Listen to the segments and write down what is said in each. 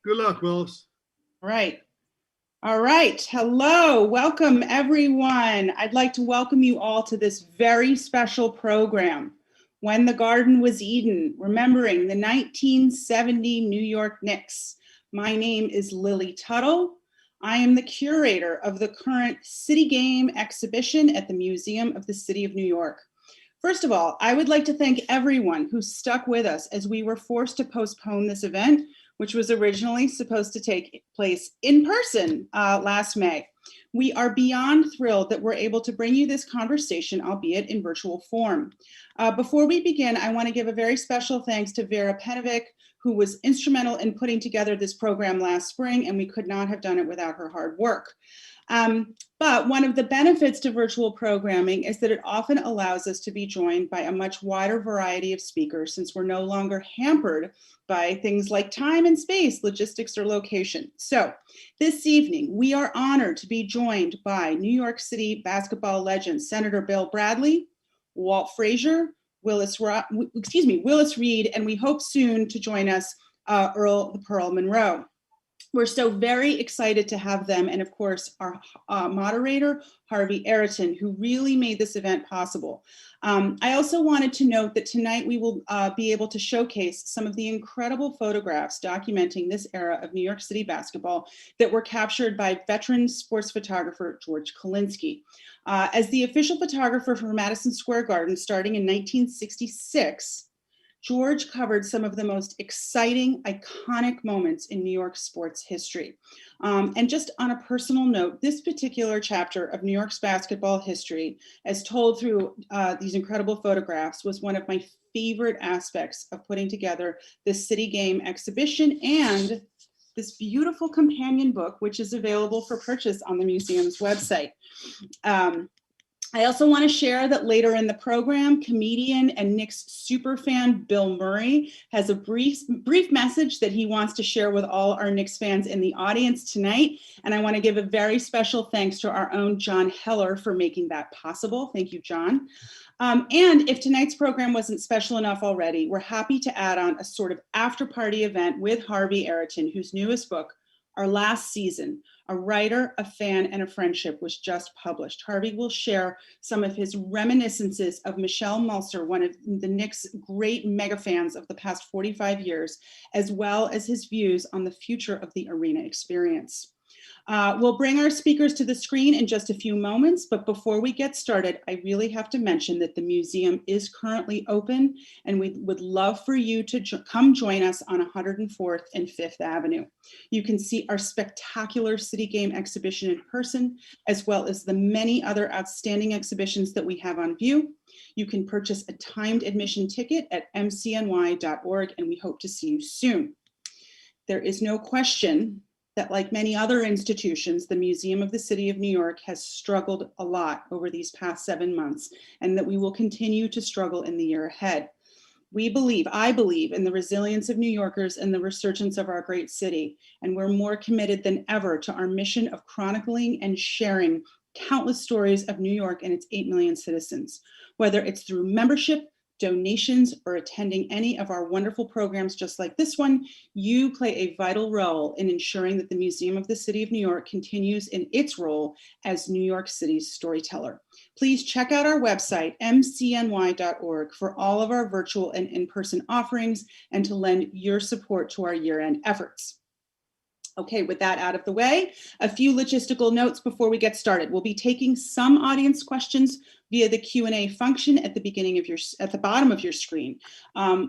Good luck, Willis. Right. All right. Hello. Welcome, everyone. I'd like to welcome you all to this very special program, When the Garden Was Eden, remembering the 1970 New York Knicks. My name is Lily Tuttle. I am the curator of the current City Game exhibition at the Museum of the City of New York. First of all, I would like to thank everyone who stuck with us as we were forced to postpone this event, which was originally supposed to take place in person last May. We are beyond thrilled that we're able to bring you this conversation, albeit in virtual form. Before we begin, I want to give a very special thanks to Vera Penovic, who was instrumental in putting together this program last spring, and we could not have done it without her hard work. But one of the benefits to virtual programming is that it often allows us to be joined by a much wider variety of speakers, since we're no longer hampered by things like time and space, logistics, or location. So this evening, we are honored to be joined by New York City basketball legend, Senator Bill Bradley, Walt Frazier, Willis Reed, and we hope soon to join us, Earl the Pearl Monroe. We're so very excited to have them, and of course our moderator, Harvey Araton, who really made this event possible. I also wanted to note that tonight we will be able to showcase some of the incredible photographs documenting this era of New York City basketball that were captured by veteran sports photographer George Kalinsky. As the official photographer for Madison Square Garden starting in 1966, George covered some of the most exciting, iconic moments in New York sports history. And just on a personal note, this particular chapter of New York's basketball history, as told through these incredible photographs, was one of my favorite aspects of putting together the City Game exhibition and this beautiful companion book, which is available for purchase on the museum's website. I also want to share that later in the program, comedian and Knicks superfan Bill Murray has a brief message that he wants to share with all our Knicks fans in the audience tonight. And I want to give a very special thanks to our own John Heller for making that possible. Thank you, John. And if tonight's program wasn't special enough already, we're happy to add on a sort of after-party event with Harvey Araton, whose newest book, Our Last Season, A Writer, a Fan, and a Friendship, was just published. Harvey will share some of his reminiscences of Michelle Mulser, one of the Knicks' great mega fans of the past 45 years, as well as his views on the future of the arena experience. We'll bring our speakers to the screen in just a few moments, but before we get started, I really have to mention that the museum is currently open, and we would love for you to come join us on 104th and 5th Avenue. You can see our spectacular City Game exhibition in person, as well as the many other outstanding exhibitions that we have on view. You can purchase a timed admission ticket at mcny.org, and we hope to see you soon. There is no question that, like many other institutions, the Museum of the City of New York has struggled a lot over these past 7 months, and that we will continue to struggle in the year ahead. I believe in the resilience of New Yorkers and the resurgence of our great city, and we're more committed than ever to our mission of chronicling and sharing countless stories of New York and its 8 million citizens, whether it's through membership, donations, or attending any of our wonderful programs just like this one. You play a vital role in ensuring that the Museum of the City of New York continues in its role as New York City's storyteller. Please check out our website, mcny.org, for all of our virtual and in-person offerings and to lend your support to our year-end efforts. Okay, with that out of the way, a few logistical notes before we get started. We'll be taking some audience questions via the Q&A function at the bottom of your screen.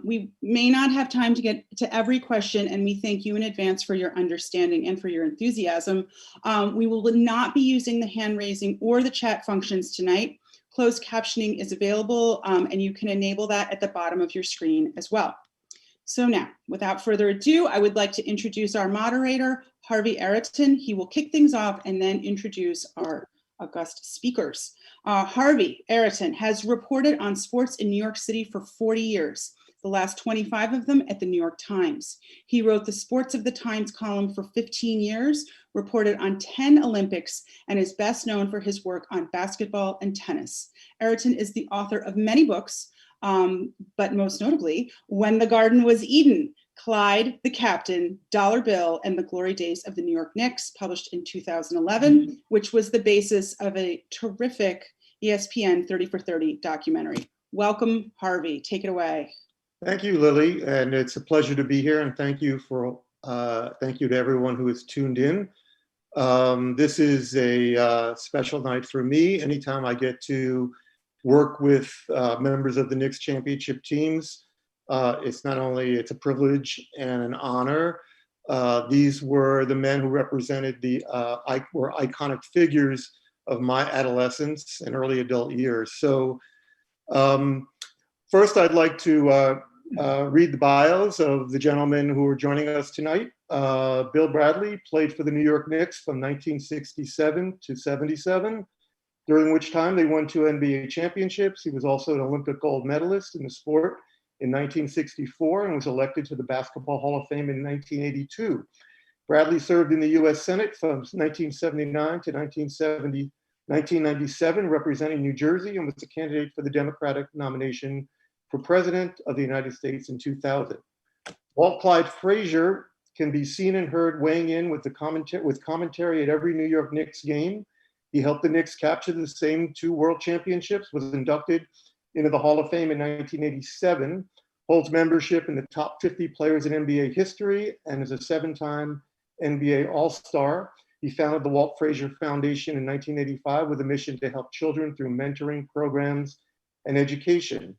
We may not have time to get to every question, and we thank you in advance for your understanding and for your enthusiasm. We will not be using the hand raising or the chat functions tonight. Closed captioning is available, and you can enable that at the bottom of your screen as well. So now, without further ado, I would like to introduce our moderator, Harvey Araton. He will kick things off and then introduce our august speakers. Harvey Araton has reported on sports in New York City for 40 years, the last 25 of them at the New York Times. He wrote the Sports of the Times column for 15 years, reported on 10 Olympics, and is best known for his work on basketball and tennis. Araton is the author of many books, but most notably, When the Garden Was Eden, Clyde, the Captain, Dollar Bill, and the Glory Days of the New York Knicks, published in 2011, which was the basis of a terrific ESPN 30 for 30 documentary. Welcome, Harvey. Take it away. Thank you, Lily, and it's a pleasure to be here. And thank you to everyone who has tuned in. This is a special night for me. Anytime I get to work with members of the Knicks championship teams, it's a privilege and an honor. These were the men who represented were iconic figures of my adolescence and early adult years. So first I'd like to read the bios of the gentlemen who are joining us tonight. Bill Bradley played for the New York Knicks from 1967 to 77, during which time they won 2 NBA championships. He was also an Olympic gold medalist in the sport in 1964 and was elected to the Basketball Hall of Fame in 1982. Bradley served in the U.S. Senate from 1979 to 1997, representing New Jersey, and was a candidate for the Democratic nomination for President of the United States in 2000. Walt Clyde Frazier can be seen and heard weighing in with commentary at every New York Knicks game. He helped the Knicks capture the same 2 world championships, was inducted into the Hall of Fame in 1987, holds membership in the top 50 players in NBA history, and is a 7-time NBA All-Star. He founded the Walt Frazier Foundation in 1985 with a mission to help children through mentoring programs and education.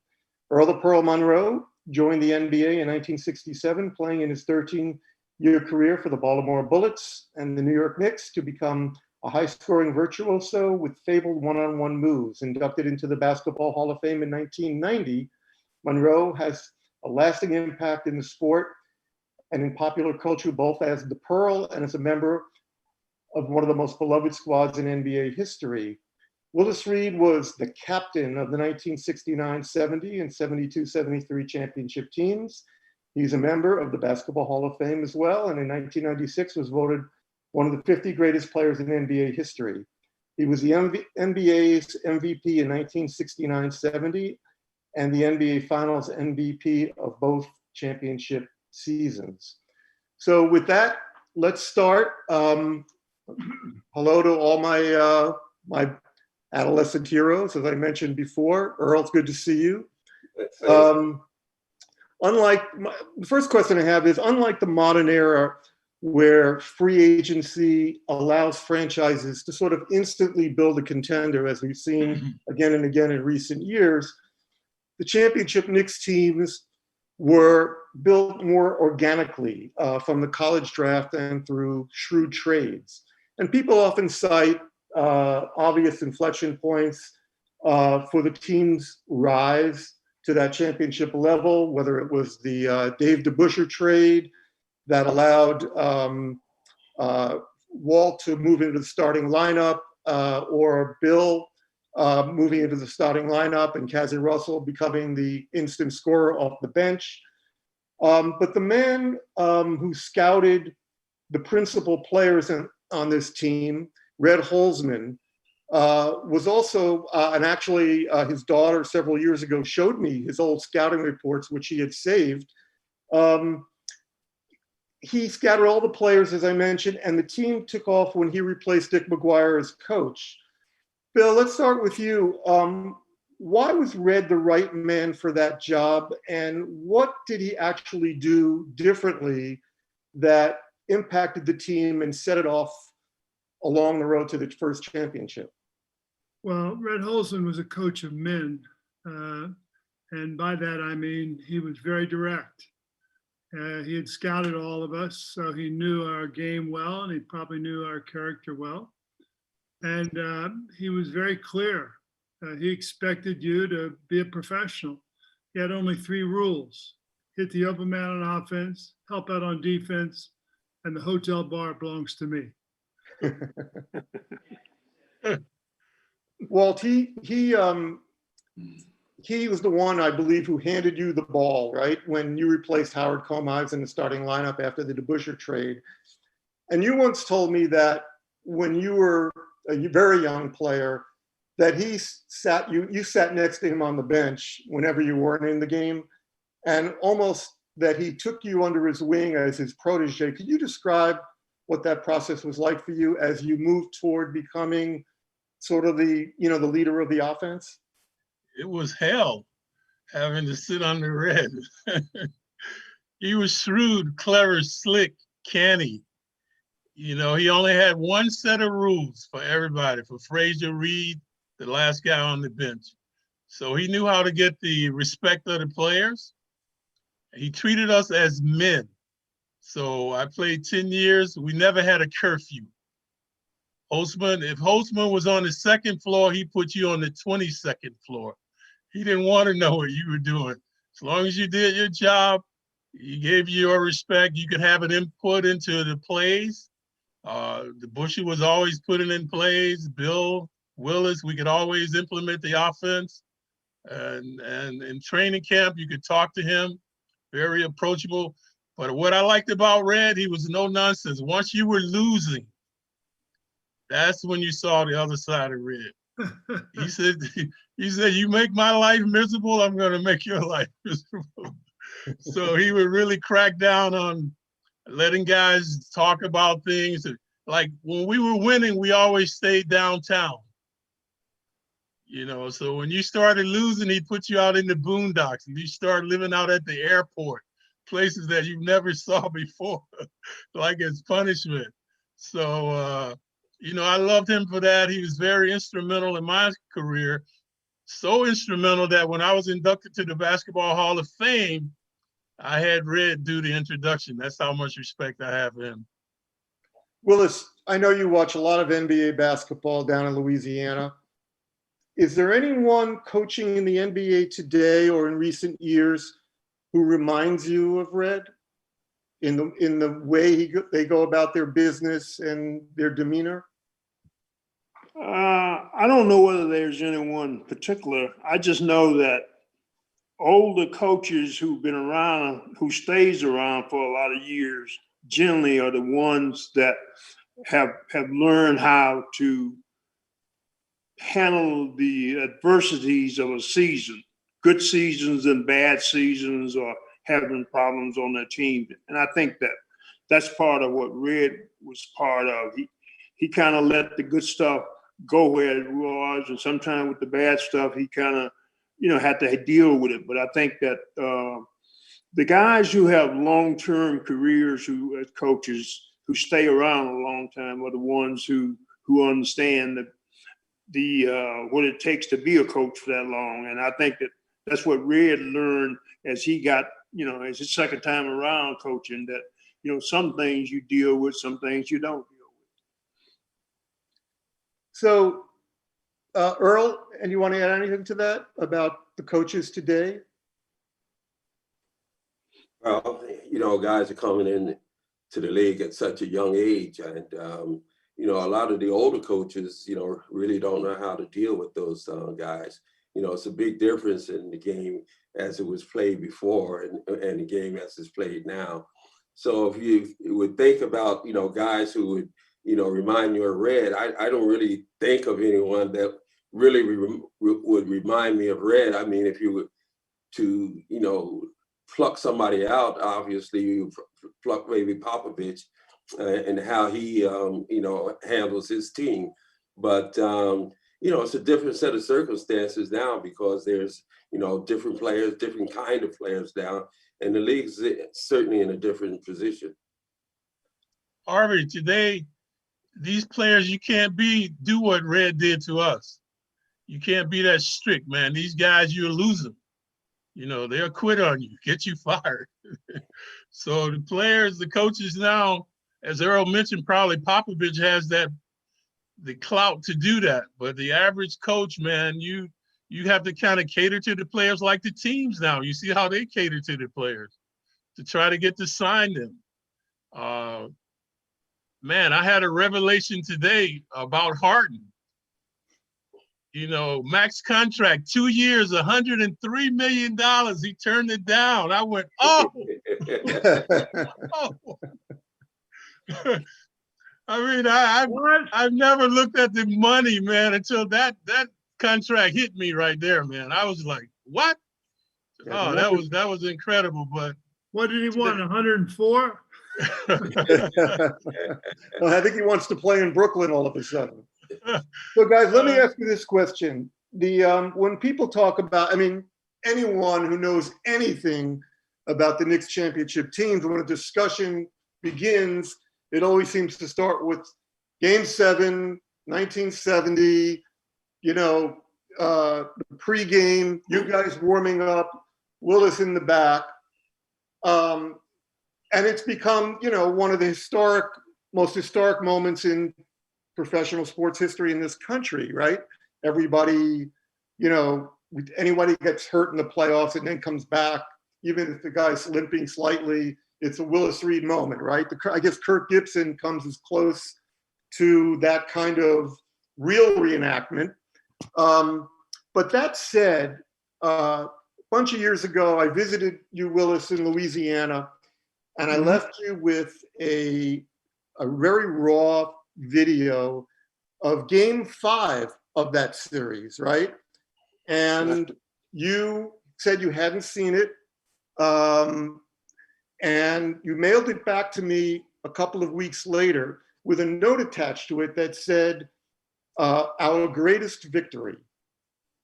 Earl the Pearl Monroe joined the NBA in 1967, playing in his 13-year career for the Baltimore Bullets and the New York Knicks to become a high-scoring virtuoso with fabled one-on-one moves. Inducted into the Basketball Hall of Fame in 1990, Monroe has a lasting impact in the sport and in popular culture, both as the Pearl and as a member of one of the most beloved squads in NBA history. Willis Reed was the captain of the 1969-70 and 72-73 championship teams. He's a member of the Basketball Hall of Fame as well, and in 1996 was voted one of the 50 greatest players in NBA history. He was the NBA's MVP in 1969-70 and the NBA Finals MVP of both championship seasons. So with that, let's start. Hello to all my adolescent heroes, as I mentioned before. Earl, it's good to see you. The first question I have is, unlike the modern era where free agency allows franchises to sort of instantly build a contender, as we've seen again and again in recent years, the championship Knicks teams were built more organically from the college draft and through shrewd trades. And people often cite obvious inflection points for the team's rise to that championship level, whether it was the Dave DeBusschere trade that allowed Walt to move into the starting lineup, or Bill moving into the starting lineup and Cassie Russell becoming the instant scorer off the bench. But the man who scouted the principal players on this team, Red Holzman, was also, and actually his daughter several years ago showed me his old scouting reports, which he had saved. He scouted all the players, as I mentioned, and the team took off when he replaced Dick McGuire as coach. Bill, let's start with you. Why was Red the right man for that job, and what did he actually do differently that impacted the team and set it off along the road to the first championship? Well, Red Holzman was a coach of men. And by that, I mean, he was very direct. He had scouted all of us, so he knew our game well, and he probably knew our character well. And he was very clear. He expected you to be a professional. He had only 3 rules: hit the open man on offense, help out on defense, and the hotel bar belongs to me. Walt, he was the one, I believe, who handed you the ball, right, when you replaced Howard Comives in the starting lineup after the DeBusschere trade. And you once told me that when you were a very young player, that you sat next to him on the bench whenever you weren't in the game, and almost that he took you under his wing as his protege. Could you describe what that process was like for you as you moved toward becoming sort of the leader of the offense? It was hell having to sit under Red. He was shrewd, clever, slick, canny. He only had one set of rules for everybody, for Frazier, Reed, the last guy on the bench. So he knew how to get the respect of the players. He treated us as men. So I played 10 years. We never had a curfew. If Holzman was on the second floor, he put you on the 22nd floor. He didn't want to know what you were doing. As long as you did your job, he gave you your respect. You could have an input into the plays. The Bushy was always putting in plays. Bill, Willis, we could always implement the offense. And in training camp, you could talk to him, very approachable. But what I liked about Red, he was no nonsense. Once you were losing, that's when you saw the other side of Red. He said, you make my life miserable, I'm going to make your life miserable. So he would really crack down on letting guys talk about things. Like when we were winning, we always stayed downtown. So when you started losing, he put you out in the boondocks and you start living out at the airport, places that you never saw before, like as punishment. So, I loved him for that. He was very instrumental in my career, so instrumental that when I was inducted to the Basketball Hall of Fame, I had Red do the introduction. That's how much respect I have for him. Willis, I know you watch a lot of NBA basketball down in Louisiana. Is there anyone coaching in the NBA today or in recent years who reminds you of Red in the way they go about their business and their demeanor? I don't know whether there's anyone particular. I just know that older coaches who've been around, who stays around for a lot of years, generally are the ones that have learned how to handle the adversities of a season, good seasons and bad seasons, or having problems on their team. And I think that that's part of what Red was part of. He kind of let the good stuff go where it was, and sometimes with the bad stuff, he kind of, had to deal with it. But I think that the guys who have long-term careers, who as coaches, who stay around a long time, are the ones who understand the what it takes to be a coach for that long. And I think that that's what Red learned as he got, as his second time around coaching, that, some things you deal with, some things you don't deal with. So, Earl, and you want to add anything to that about the coaches today? Well, guys are coming in to the league at such a young age, and a lot of the older coaches, really don't know how to deal with those guys. It's a big difference in the game as it was played before and the game as it's played now. So if you would think about, guys who would, remind you of Red, I don't really think of anyone that really would remind me of Red. I mean, if you were to, pluck somebody out, obviously you pluck maybe Popovich and how he, handles his team. But, it's a different set of circumstances now because there's, different players, different kind of players now, and the league's certainly in a different position. Harvey, today, these players, you can't do what Red did to us. You can't be that strict, man. These guys, you'll lose them. They'll quit on you, get you fired. So the players, the coaches now, as Earl mentioned, probably Popovich has the clout to do that. But the average coach, man, you have to kind of cater to the players like the teams now. You see how they cater to the players to try to get to sign them. Man, I had a revelation today about Harden. Max contract, 2 years, $103 million. He turned it down. I went, oh. I mean, I've never looked at the money, man, until that contract hit me right there, man. I was like, what? Oh, that was incredible. But What did he want, 104? Well, I think he wants to play in Brooklyn all of a sudden. So guys, let me ask you this question. When people talk about, I mean, anyone who knows anything about the Knicks championship teams, when a discussion begins, it always seems to start with Game 7, 1970, the pregame, you guys warming up, Willis in the back. And it's become, one of the most historic moments in professional sports history in this country, right? Everybody, anybody gets hurt in the playoffs and then comes back, even if the guy's limping slightly, it's a Willis Reed moment, right? I guess Kirk Gibson comes as close to that kind of real reenactment. But that said, a bunch of years ago, I visited you, Willis, in Louisiana, and I left you with a very raw video of Game 5 of that series, right? And you said you hadn't seen it, and you mailed it back to me a couple of weeks later with a note attached to it that said, our greatest victory.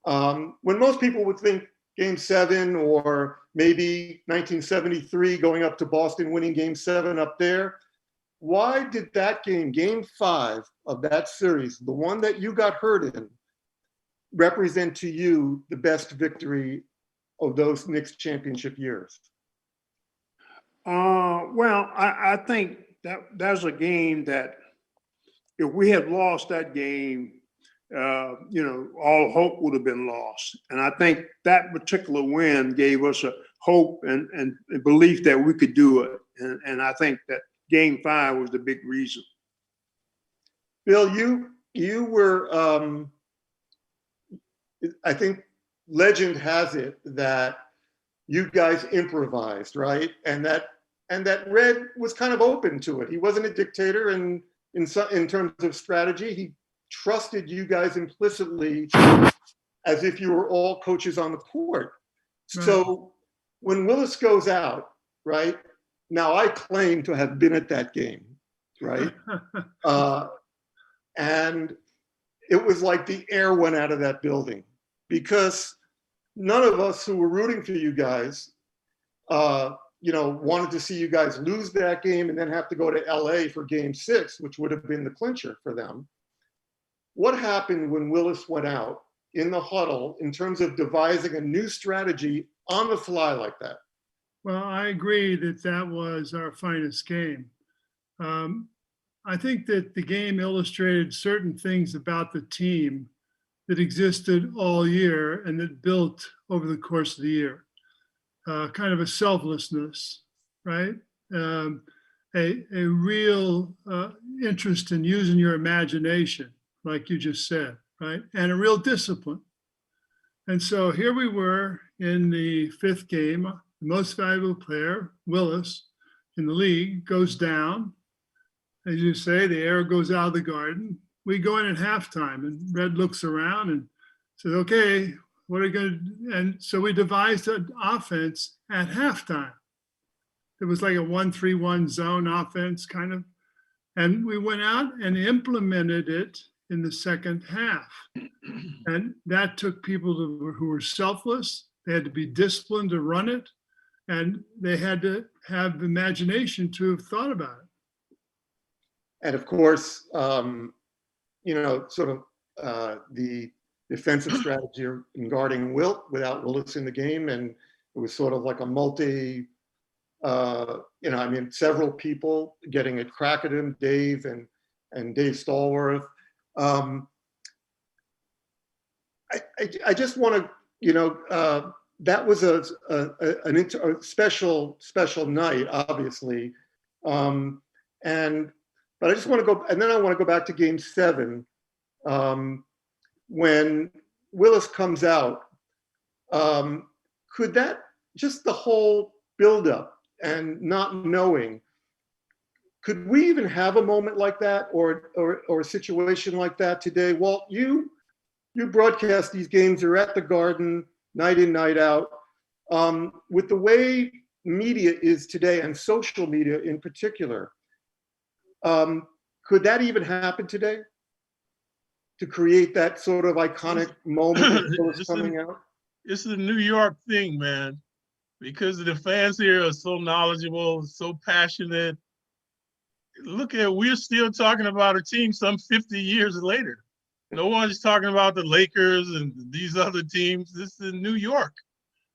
When most people would think Game 7 or maybe 1973 going up to Boston, winning Game 7 up there, why did that game, Game 5 of that series, the one that you got hurt in, represent to you the best victory of those Knicks championship years? Well, I think that's a game that if we had lost that game, all hope would have been lost. And I think that particular win gave us a hope and a belief that we could do it. And I think that Game 5 was the big reason. Bill, you were, I think legend has it that you guys improvised, right? And that Red was kind of open to it. He wasn't a dictator, and in terms of strategy, he trusted you guys implicitly as if you were all coaches on the court. Right. So when Willis goes out, right, now I claim to have been at that game, right? And it was like the air went out of that building because none of us who were rooting for you guys, wanted to see you guys lose that game and then have to go to LA for Game 6, which would have been the clincher for them. What happened when Willis went out in the huddle in terms of devising a new strategy on the fly like that? Well, I agree that was our finest game. I think that the game illustrated certain things about the team that existed all year and that built over the course of the year. Kind of a selflessness, right? A real interest in using your imagination, like you just said, right? And a real discipline. And so here we were in the 5th game, the most valuable player, Willis, in the league, goes down. As you say, the air goes out of the garden. We go in at halftime, and Red looks around and says, okay, what are we going to do? And so we devised an offense at halftime. It was like a 1-3-1 zone offense kind of. And we went out and implemented it in the second half. And that took people who were selfless. They had to be disciplined to run it. And they had to have imagination to have thought about it. And of course, the defensive strategy in guarding Wilt without Willis in the game. And it was sort of like a several people getting a crack at him, Dave and Dave Stallworth. I just want to, that was a special night, obviously. But I just want to go, and then I want to go back to Game 7. When Willis comes out, could that, just the whole buildup and not knowing, could we even have a moment like that or a situation like that today? Walt, you broadcast these games, you're at the Garden night in, night out. With the way media is today, and social media in particular, could that even happen today? To create that sort of iconic moment of Willis coming out? It's a New York thing, man, because the fans here are so knowledgeable, so passionate. Look we're still talking about a team some 50 years later. No one's talking about the Lakers and these other teams. This is New York.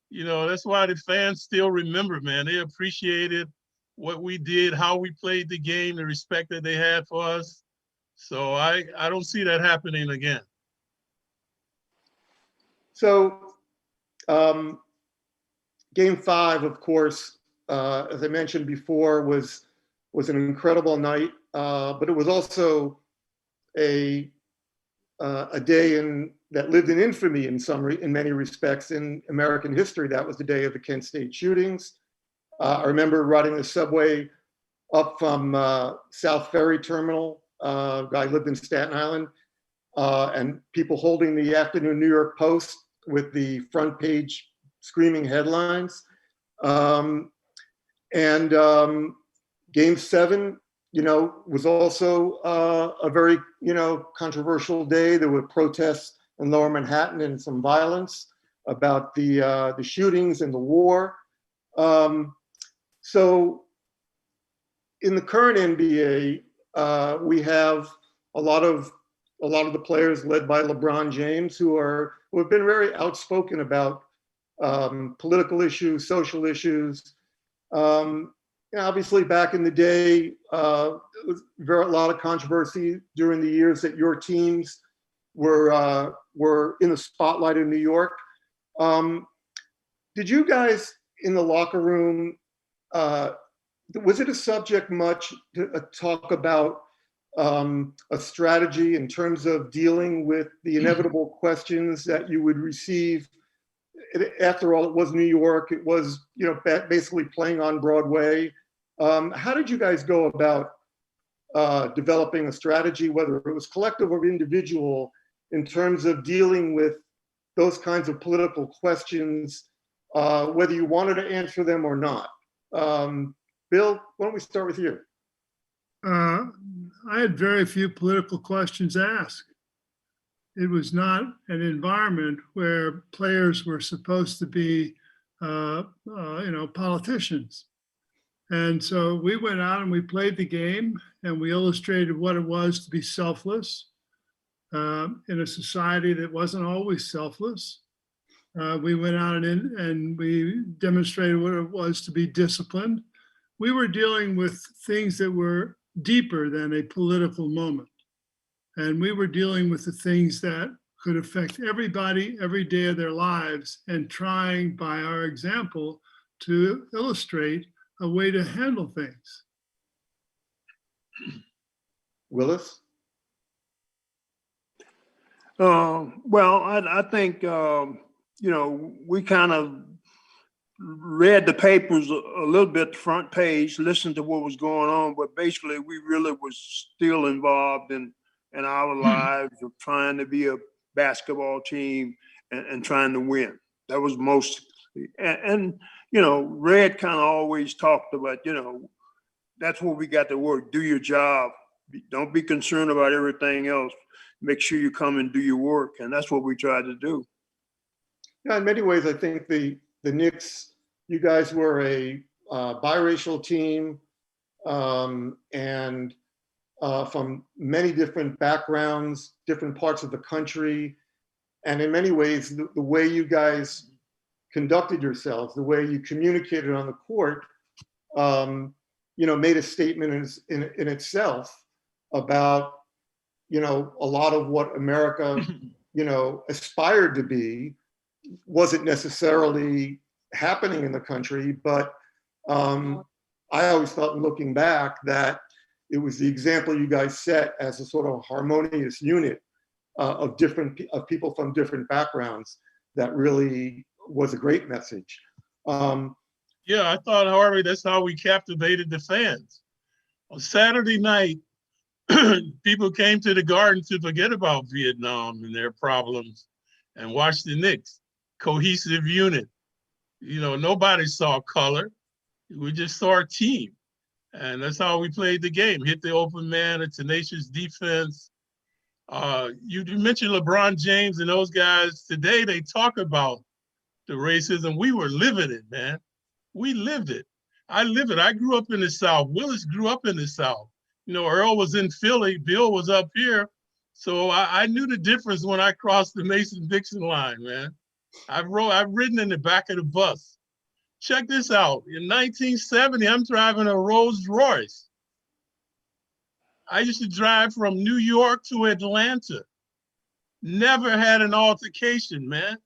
You know, that's why the fans still remember, man. They appreciated what we did, how we played the game, the respect that they had for us. So I don't see that happening again. So game 5, of course, as I mentioned before, was an incredible night, but it was also a day that lived in infamy in many respects in American history. That was the day of the Kent State shootings. I remember riding the subway up from South Ferry Terminal. I lived in Staten Island, and people holding the afternoon New York Post with the front page screaming headlines. Game 7, was also a very, controversial day. There were protests in Lower Manhattan and some violence about the shootings and the war. So in the current NBA, we have a lot of the players led by LeBron James who have been very outspoken about political issues, social issues. Obviously, back in the day, there was a lot of controversy during the years that your teams were in the spotlight in New York. Did you guys in the locker room, was it a subject much to talk about a strategy in terms of dealing with the inevitable questions that you would receive? After all, it was New York. It was, basically playing on Broadway. How did you guys go about developing a strategy, whether it was collective or individual, in terms of dealing with those kinds of political questions, whether you wanted to answer them or not? Bill, why don't we start with you? I had very few political questions asked. It was not an environment where players were supposed to be, politicians. And so we went out and we played the game and we illustrated what it was to be selfless in a society that wasn't always selfless. We went out and we demonstrated what it was to be disciplined. We were dealing with things that were deeper than a political moment. And we were dealing with the things that could affect everybody every day of their lives, and trying by our example to illustrate a way to handle things. Willis? Well, I think, we kind of read the papers a little bit, the front page, listened to what was going on, but basically we really was still involved in our lives of trying to be a basketball team and trying to win. That was most, and Red kind of always talked about, that's where we got to work. Do your job. Don't be concerned about everything else. Make sure you come and do your work. And that's what we tried to do. Yeah, in many ways, I think the Knicks, you guys were a biracial team, and from many different backgrounds, different parts of the country. And in many ways, the way you guys conducted yourselves, the way you communicated on the court, made a statement in itself about, a lot of what America, aspired to be wasn't necessarily happening in the country. But I always thought, looking back, that it was the example you guys set as a sort of harmonious unit of people from different backgrounds that really was a great message. Yeah, I thought, Harvey, that's how we captivated the fans. On Saturday night, people came to the Garden to forget about Vietnam and their problems and watch the Knicks. Cohesive unit. Nobody saw color. We just saw our team. And that's how we played the game. Hit the open man, a tenacious defense. You mentioned LeBron James and those guys. Today, they talk about the racism. We were living it, man. We lived it. I lived it. I grew up in the South. Willis grew up in the South. You know, Earl was in Philly. Bill was up here. So I knew the difference when I crossed the Mason-Dixon line, man. I've ridden in the back of the bus. Check this out. In 1970, I'm driving a Rolls Royce. I used to drive from New York to Atlanta. Never had an altercation, man.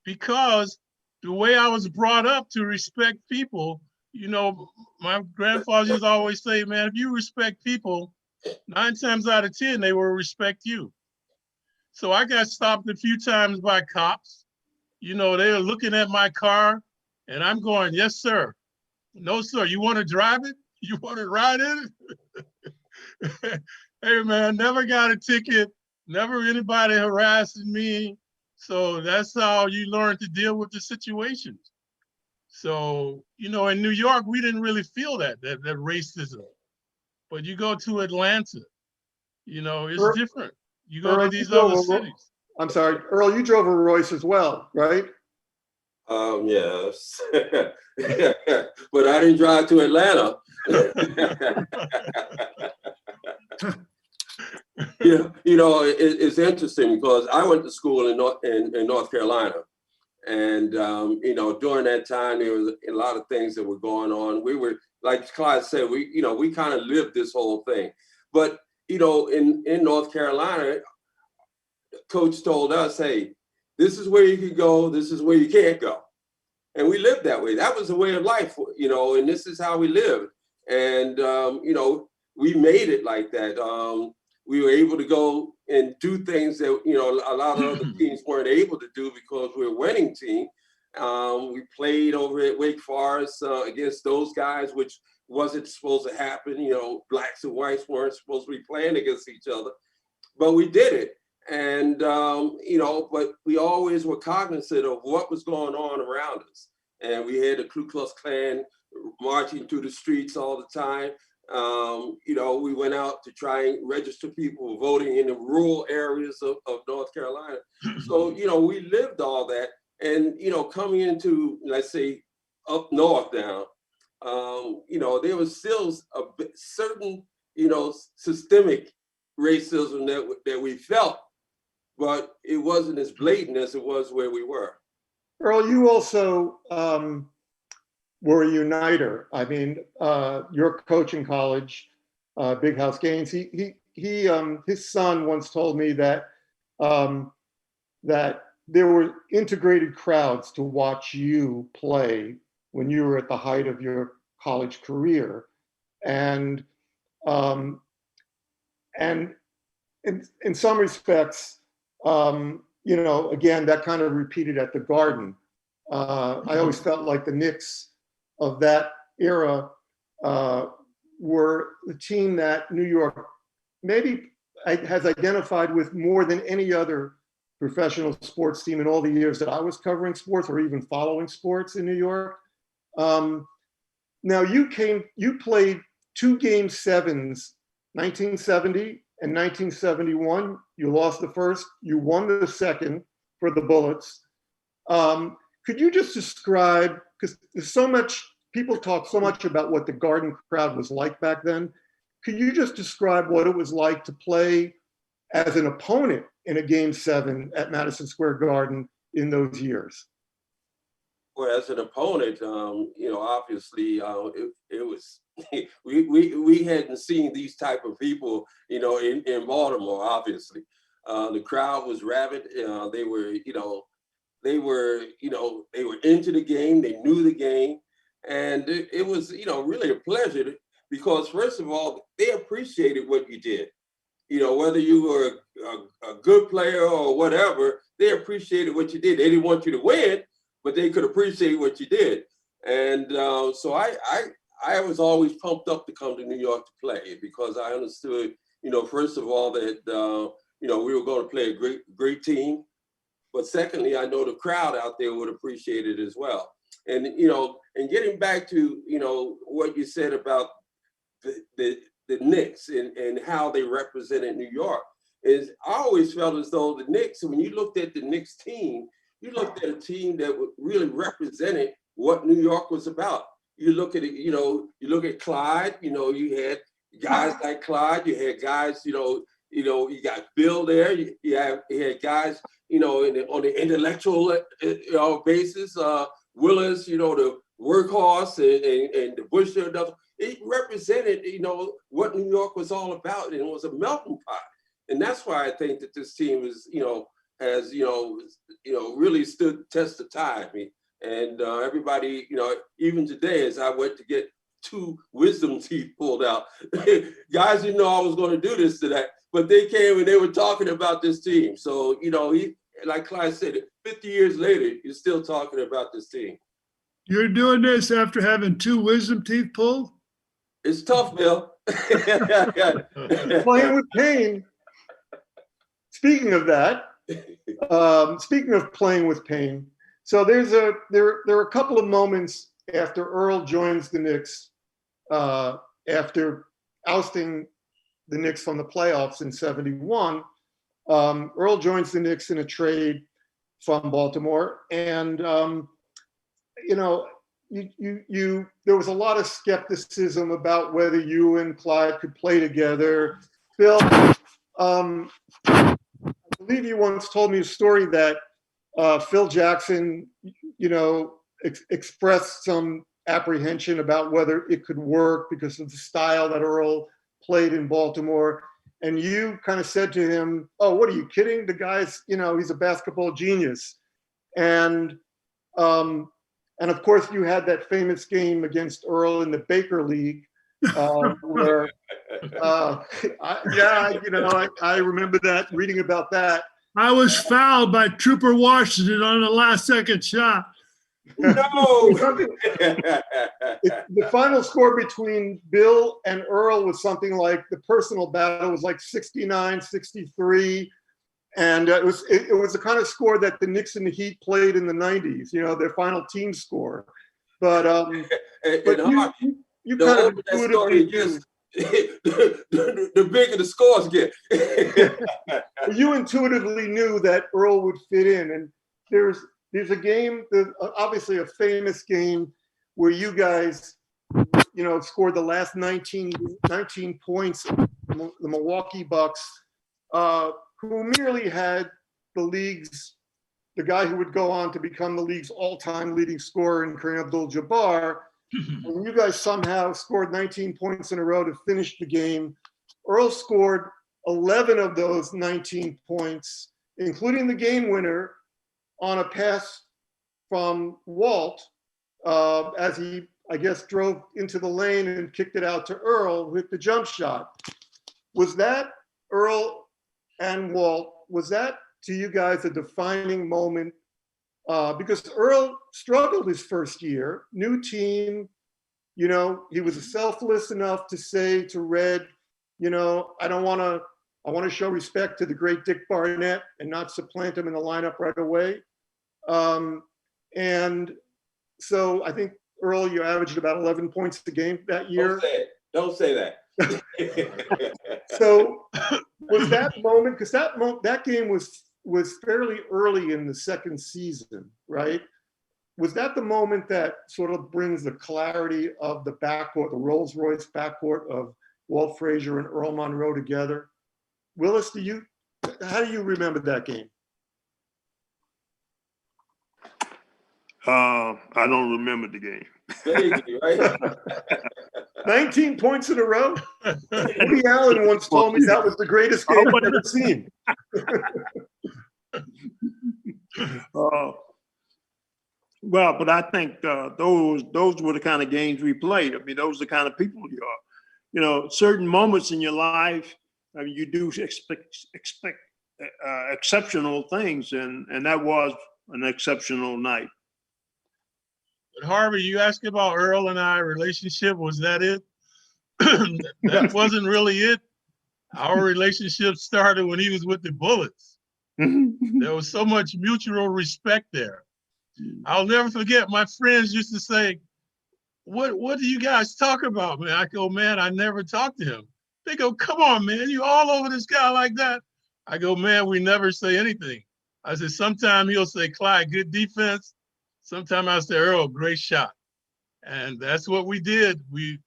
Because the way I was brought up to respect people, you know, my grandfather used to always say, man, if you respect people, 9 times out of 10, they will respect you. So I got stopped a few times by cops. You know, they were looking at my car and I'm going, yes, sir. No, sir. You want to drive it? You want to ride in it? Hey, man, never got a ticket. Never anybody harassing me. So that's how you learn to deal with the situations. So, you know, in New York, we didn't really feel that racism. But you go to Atlanta, you know, it's different. You go to these other cities. I'm sorry, Earl, you drove a Royce as well, right? Yes. But I didn't drive to Atlanta. Yeah, you know, it's interesting because I went to school in North Carolina. And, you know, during that time, there was a lot of things that were going on. We were, like Clyde said, we kind of lived this whole thing. But, you know, in North Carolina, coach told us, hey, this is where you can go, this is where you can't go. And we lived that way. That was the way of life, you know, and this is how we lived. And, you know, we made it like that. We were able to go and do things that, you know, a lot of other teams weren't able to do because we're a winning team. We played over at Wake Forest against those guys, which wasn't supposed to happen. You know, blacks and whites weren't supposed to be playing against each other, but we did it. And, you know, but we always were cognizant of what was going on around us. And we had the Ku Klux Klan marching through the streets all the time. You know, we went out to try and register people voting in the rural areas of North Carolina. So, you know, we lived all that. And, you know, coming into, let's say, up north now, you know, there was still a certain, you know, systemic racism that we felt, but it wasn't as blatant as it was where we were. Earl, you also were a uniter. I mean, your coach in college, Big House Gaines, his son once told me that that there were integrated crowds to watch you play when you were at the height of your college career, and in some respects, you know, again, that kind of repeated at the Garden. I always felt like the Knicks of that era were the team that New York maybe has identified with more than any other professional sports team in all the years that I was covering sports or even following sports in New York. Now you played 2 Game 7s, 1970 and 1971. You lost the first, you won the second for the Bullets. Could you just describe, because there's so much, people talk so much about what the Garden crowd was like back then. Could you just describe what it was like to play as an opponent in a Game 7 at Madison Square Garden in those years? Well, as an opponent, you know, obviously it was, we hadn't seen these type of people, you know, in Baltimore, obviously. The crowd was rabid. They were, you know, they were into the game. They knew the game. And it was, you know, really a pleasure because first of all, they appreciated what you did. You know, whether you were a good player or whatever, they appreciated what you did. They didn't want you to win, but they could appreciate what you did. And so I was always pumped up to come to New York to play because I understood, you know, first of all, that, you know, we were going to play a great team. But secondly, I know the crowd out there would appreciate it as well. And and getting back to what you said about the Knicks and how they represented New York, is I always felt as though the Knicks, when you looked at the Knicks team, you looked at a team that really represented what New York was about. You look at it, you look at Clyde, you had guys like Clyde, you had guys, you got Bill there, you had guys, on the intellectual basis, Willis, the workhorse and the Busher, it represented, what New York was all about, and it was a melting pot. And that's why I think that this team is, has, really stood test of time. And everybody, even today, as I went to get 2 wisdom teeth pulled out, guys didn't know I was going to do this today, but they came and they were talking about this team. So, like Clyde said, 50 years later, you're still talking about this team. You're doing this after having 2 wisdom teeth pulled? It's tough, Bill. Playing with pain. Speaking of that, speaking of playing with pain, so there are a couple of moments after Earl joins the Knicks, after ousting the Knicks from the playoffs in '71. Earl joins the Knicks in a trade from Baltimore, and there was a lot of skepticism about whether you and Clyde could play together. Bill, I believe you once told me a story that Phil Jackson, expressed some apprehension about whether it could work because of the style that Earl played in Baltimore. And you kind of said to him, "Oh, what are you kidding? The guy's, he's a basketball genius." And of course, you had that famous game against Earl in the Baker League, where, I remember that, reading about that. I was fouled by Trooper Washington on the last-second shot. No. The final score between Bill and Earl was something like, the personal battle was like 69-63. And it was the kind of score that the Knicks and the Heat played in the 90s, their final team score. But you kind of intuitively knew. The bigger the scores get. You intuitively knew that Earl would fit in. And there's a game, obviously a famous game, where you guys, scored the last 19 points of the Milwaukee Bucks, who merely had the guy who would go on to become the league's all-time leading scorer in Kareem Abdul-Jabbar. When you guys somehow scored 19 points in a row to finish the game, Earl scored 11 of those 19 points, including the game winner on a pass from Walt, as he, I guess, drove into the lane and kicked it out to Earl with the jump shot. Was that, Earl and Walt, was that to you guys a defining moment? Because Earl struggled his first year, new team, he was selfless enough to say to Red, I want to show respect to the great Dick Barnett and not supplant him in the lineup right away. And so I think, Earl, you averaged about 11 points a game that year. Don't say that. So was that moment, because that game was fairly early in the second season, right? Was that the moment that sort of brings the clarity of the backcourt, the Rolls-Royce backcourt of Walt Frazier and Earl Monroe together? Willis, how do you remember that game? I don't remember the game. Vaguely, right? 19 points in a row? Woody Allen once told me that was the greatest game I've ever seen. Well, but I think those were the kind of games we played. I mean, those are the kind of people you are. Certain moments in your life, you do expect exceptional things, and that was an exceptional night. But Harvey, you asked about Earl and I relationship. Was that it? That wasn't really it. Our relationship started when he was with the Bullets. There was so much mutual respect there. I'll never forget, my friends used to say, what do you guys talk about, man? I go, man, I never talked to him. They go, come on, man, you all over this guy like that? I go, man, we never say anything. I said, sometime he'll say, Clyde, good defense. Sometime I'll say, Earl, great shot. And that's what we did. He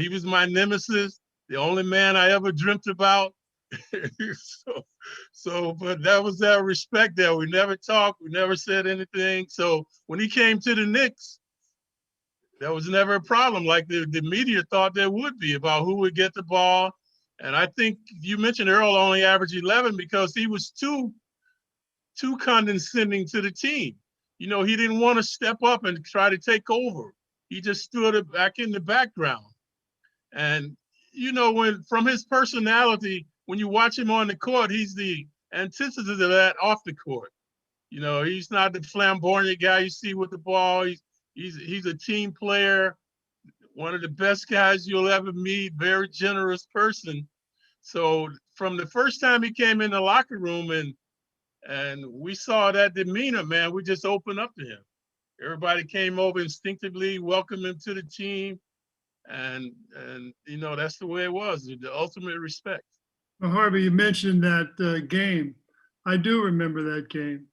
was my nemesis, the only man I ever dreamt about. But that was that respect there. We never talked, we never said anything. So when he came to the Knicks, there was never a problem like the media thought there would be about who would get the ball. And I think you mentioned Earl only averaged 11 because he was too condescending to the team. He didn't want to step up and try to take over. He just stood back in the background. And, from his personality, when you watch him on the court, he's the antithesis of that off the court. He's not the flamboyant guy you see with the ball. He's a team player, one of the best guys you'll ever meet, very generous person. So from the first time he came in the locker room and we saw that demeanor, man, we just opened up to him. Everybody came over instinctively, welcomed him to the team. And that's the way it was, the ultimate respect. Well, Harvey, you mentioned that game. I do remember that game.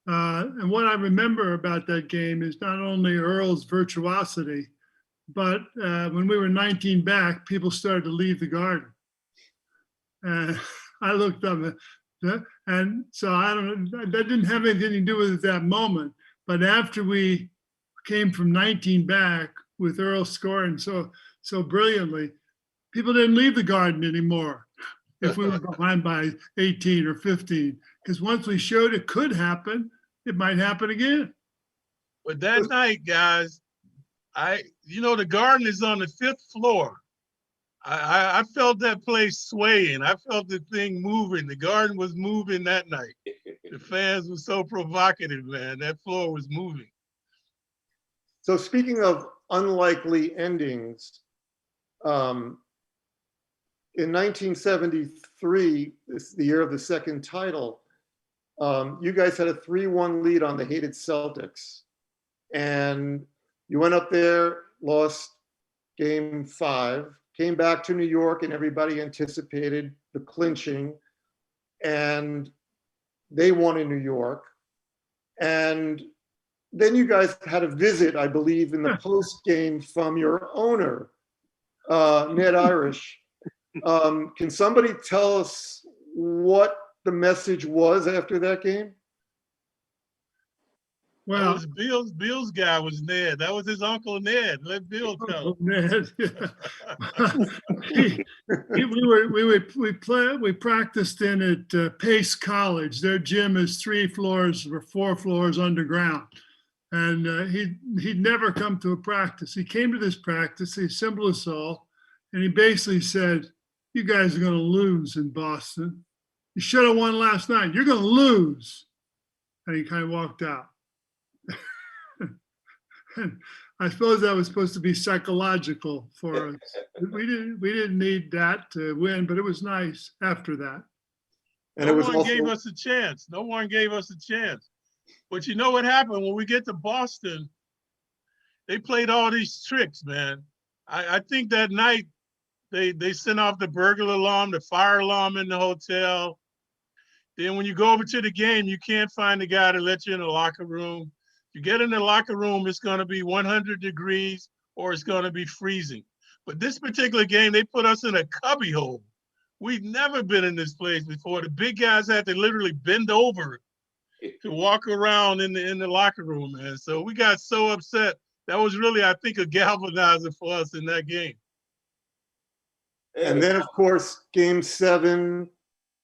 And what I remember about that game is not only Earl's virtuosity, but when we were 19 back, people started to leave the Garden. And I looked up, and so I don't know, that didn't have anything to do with it that moment. But after we came from 19 back with Earl scoring so brilliantly, people didn't leave the Garden anymore if we were behind by 18 or 15. Because once we showed it could happen, it might happen again. But that night, guys, the Garden is on the 5th floor. I felt that place swaying. I felt the thing moving. The Garden was moving that night. The fans were so provocative, man. That floor was moving. So speaking of unlikely endings, in 1973, this is the year of the second title, you guys had a 3-1 lead on the hated Celtics. And you went up there, lost game 5, came back to New York, and everybody anticipated the clinching. And they won in New York. And then you guys had a visit, I believe, in the post game from your owner, Ned Irish. Can somebody tell us what the message was after that game? Well, that was Bill's guy was Ned. That was his uncle Ned. Let Bill tell him. Ned, yeah. We practiced in at Pace College. Their gym is 3 floors or 4 floors underground. And he'd never come to a practice. He came to this practice, he assembled us all, and he basically said, you guys are going to lose in Boston. You should have won last night. You're going to lose. And he kind of walked out. And I suppose that was supposed to be psychological for us. We didn't need that to win, but it was nice after that. And no one gave us a chance. No one gave us a chance. But you know what happened when we get to Boston? They played all these tricks, man. I think that night they sent off the burglar alarm, the fire alarm in the hotel. Then when you go over to the game, you can't find the guy to let you in the locker room. You get in the locker room, it's going to be 100 degrees or it's going to be freezing. But this particular game, they put us in a cubby hole. We've never been in this place before. The big guys had to literally bend over to walk around in the locker room, man. So we got so upset. That was really, I think, a galvanizer for us in that game. And then, of course, game 7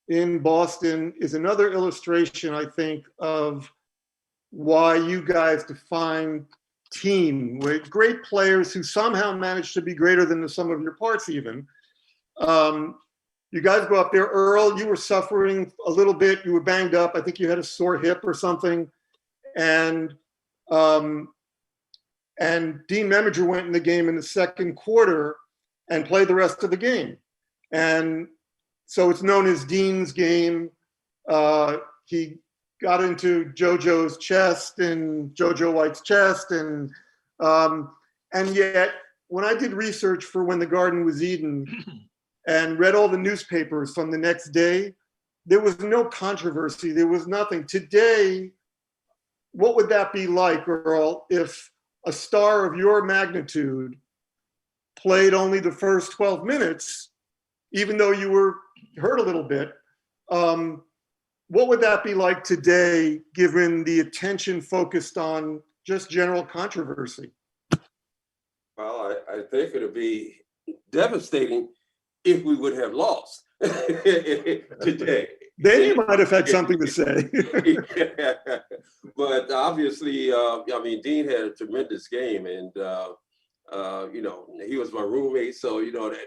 in Boston is another illustration, I think, of why you guys define team with great players who somehow managed to be greater than the sum of your parts even. You guys go up there. Earl, you were suffering a little bit. You were banged up. I think you had a sore hip or something. And Dean Meminger went in the game in the second quarter and played the rest of the game. And so it's known as Dean's game. He got into JoJo's chest and JoJo White's chest, and yet when I did research for When the Garden Was Eden and read all the newspapers from the next day, there was no controversy. There was nothing. Today, what would that be like, Earl, if a star of your magnitude played only the first 12 minutes, even though you were hurt a little bit? What would that be like today, given the attention focused on just general controversy? Well, I think it'd be devastating if we would have lost today. Then you might have had something to say. But obviously, I mean, Dean had a tremendous game, and you know, he was my roommate, so you know that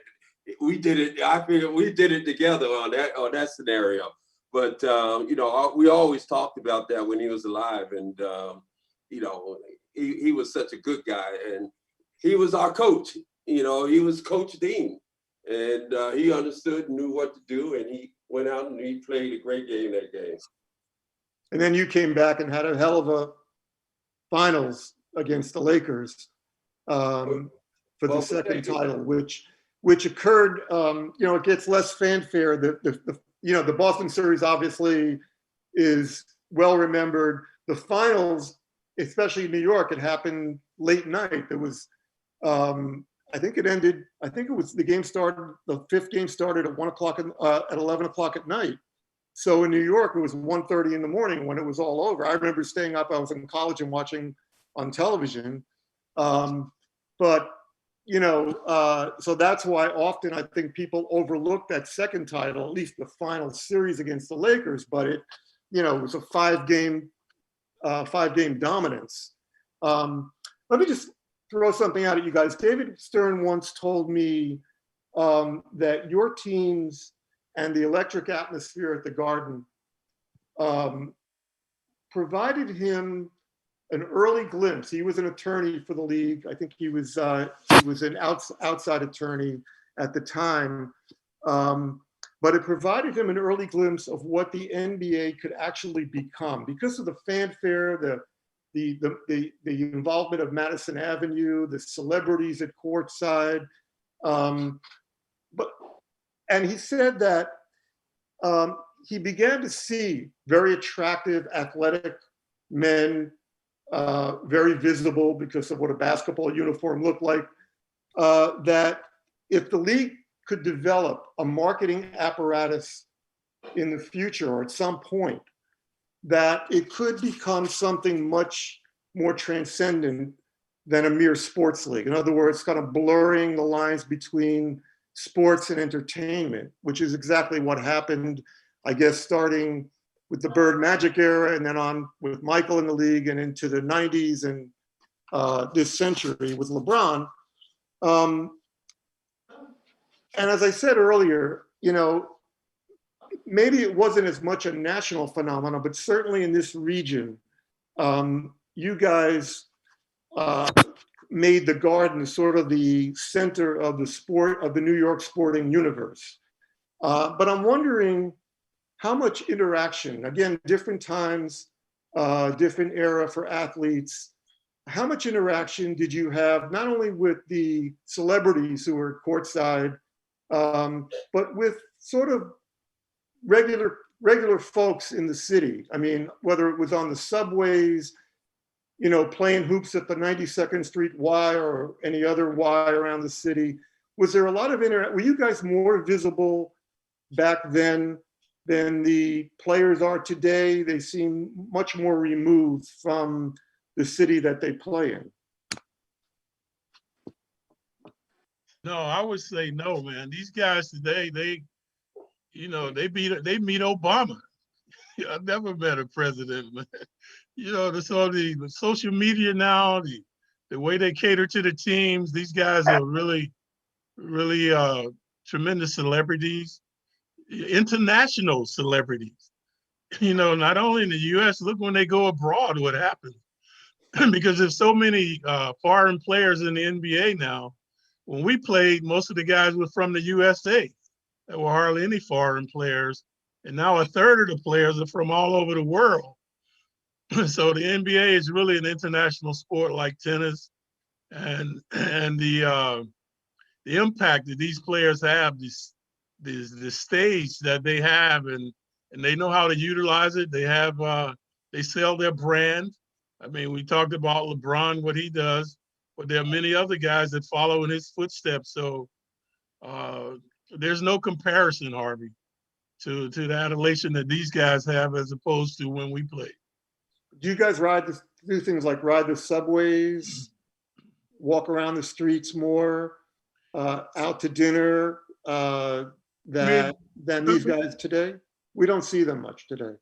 we did it. I figured we did it together on that scenario. But you know, we always talked about that when he was alive, and you know, he was such a good guy, and he was our coach. You know, he was Coach Dean, and he understood, knew what to do, and he went out and he played a great game that game. And then you came back and had a hell of a finals against the Lakers for the second title, which occurred. You know, it gets less fanfare. You know, the Boston series obviously is well remembered. The finals, especially in New York, it happened late night. There was, I think it ended. I think it was the game started. The fifth game started at 1 o'clock at 11 o'clock at night. So in New York, it was 1:30 in the morning when it was all over. I remember staying up. I was in college and watching on television. But you know, so that's why often I think people overlook that second title, at least the final series against the Lakers. But it, you know, it was a five-game dominance. Let me just throw something out at you guys. David Stern once told me that your teams and the electric atmosphere at the Garden provided him an early glimpse. He was an attorney for the league. I think he was an outside attorney at the time. But it provided him an early glimpse of what the NBA could actually become because of the fanfare, the involvement of Madison Avenue, the celebrities at courtside. And he said that he began to see very attractive, athletic men, very visible because of what a basketball uniform looked like, that if the league could develop a marketing apparatus in the future or at some point, that it could become something much more transcendent than a mere sports league. In other words, kind of blurring the lines between sports and entertainment, which is exactly what happened, I guess, starting with the Bird Magic era and then on with Michael in the league and into the 90s and this century with LeBron. And as I said earlier, you know, maybe it wasn't as much a national phenomenon, but certainly in this region, you guys made the Garden sort of the center of the sport of the New York sporting universe. But I'm wondering how much interaction, again, different times, different era for athletes, how much interaction did you have not only with the celebrities who were courtside, but with sort of regular folks in the city? I mean, whether it was on the subways, you know, playing hoops at the 92nd Street Y or any other Y around the city. Was there a lot of were you guys more visible back then than the players are today? They seem much more removed from the city that they play in. No, I would say no, man. These guys today, they meet Obama. I've never met a president, man. You know, the social media now, the way they cater to the teams, these guys are really, really tremendous celebrities, international celebrities. You know, not only in the US, look when they go abroad, what happens. Because there's so many foreign players in the NBA now. When we played, most of the guys were from the USA. There were hardly any foreign players. And now a third of the players are from all over the world. So the NBA is really an international sport like tennis, and the impact that these players have, the stage that they have, and they know how to utilize it. They have they sell their brand. I mean, we talked about LeBron, what he does, but there are many other guys that follow in his footsteps. So there's no comparison, Harvey, to the adulation that these guys have as opposed to when we played. Do you guys do things like ride the subways, walk around the streets more, out to dinner than these guys today? We don't see them much today.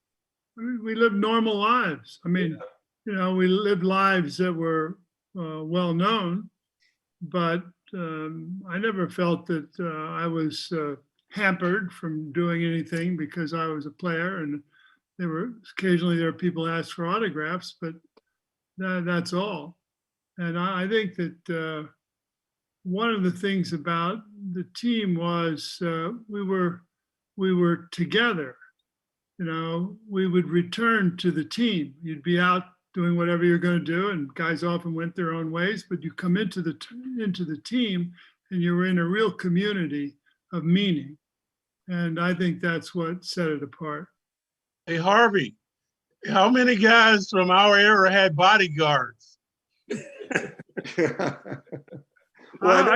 I mean, we live normal lives. I mean, you know, we lived lives that were well known, but I never felt that I was hampered from doing anything because I was a player, and occasionally there were people asked for autographs, but that's all. And I think that one of the things about the team was we were together. You know, we would return to the team. You'd be out doing whatever you're going to do, and guys often went their own ways, but you come into the team and you were in a real community of meaning. And I think that's what set it apart. Hey, Harvey, how many guys from our era had bodyguards? Well,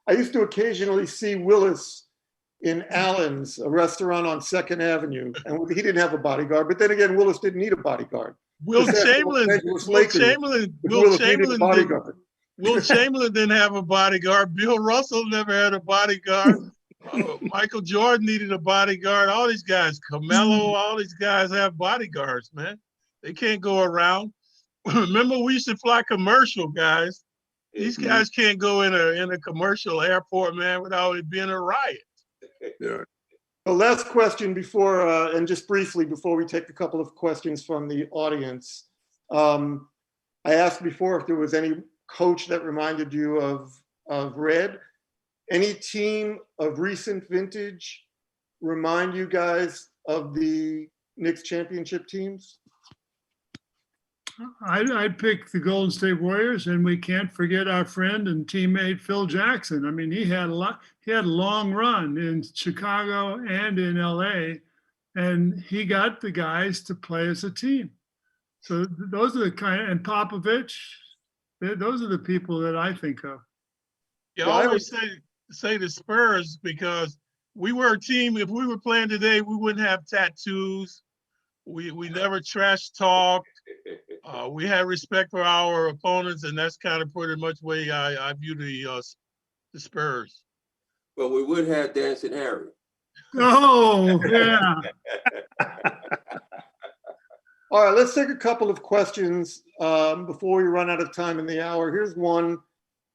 I used to occasionally see Willis in Allen's, a restaurant on 2nd Avenue, and he didn't have a bodyguard. But then again, Willis didn't need a bodyguard. Wilt Chamberlain didn't have a bodyguard. Bill Russell never had a bodyguard. Michael Jordan needed a bodyguard. All these guys, Carmelo, all these guys have bodyguards, man. They can't go around. Remember, we used to fly commercial, guys. These guys can't go in a commercial airport, man, without it being a riot. Yeah. The last question before, and just briefly before we take a couple of questions from the audience. I asked before if there was any coach that reminded you of Red. Any team of recent vintage remind you guys of the Knicks championship teams? I'd pick the Golden State Warriors, and we can't forget our friend and teammate Phil Jackson. I mean, he had a long run in Chicago and in LA, and he got the guys to play as a team. So those are and Popovich, those are the people that I think of. You always say the Spurs, because we were a team. If we were playing today, we wouldn't have tattoos. We never trash talked. We had respect for our opponents, and that's kind of pretty much the way I view the Spurs. Well, we would have Dancing Harry. Oh, yeah. All right, let's take a couple of questions before we run out of time in the hour. Here's one,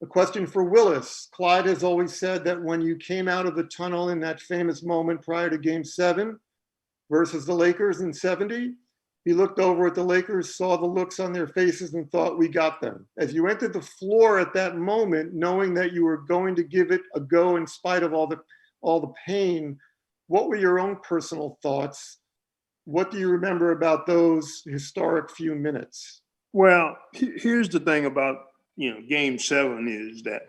a question for Willis. Clyde has always said that when you came out of the tunnel in that famous moment prior to Game 7 versus the Lakers in 70, he looked over at the Lakers, saw the looks on their faces, and thought, we got them. As you entered the floor at that moment, knowing that you were going to give it a go in spite of all the pain, what were your own personal thoughts? What do you remember about those historic few minutes? Well, here's the thing about, Game 7 is that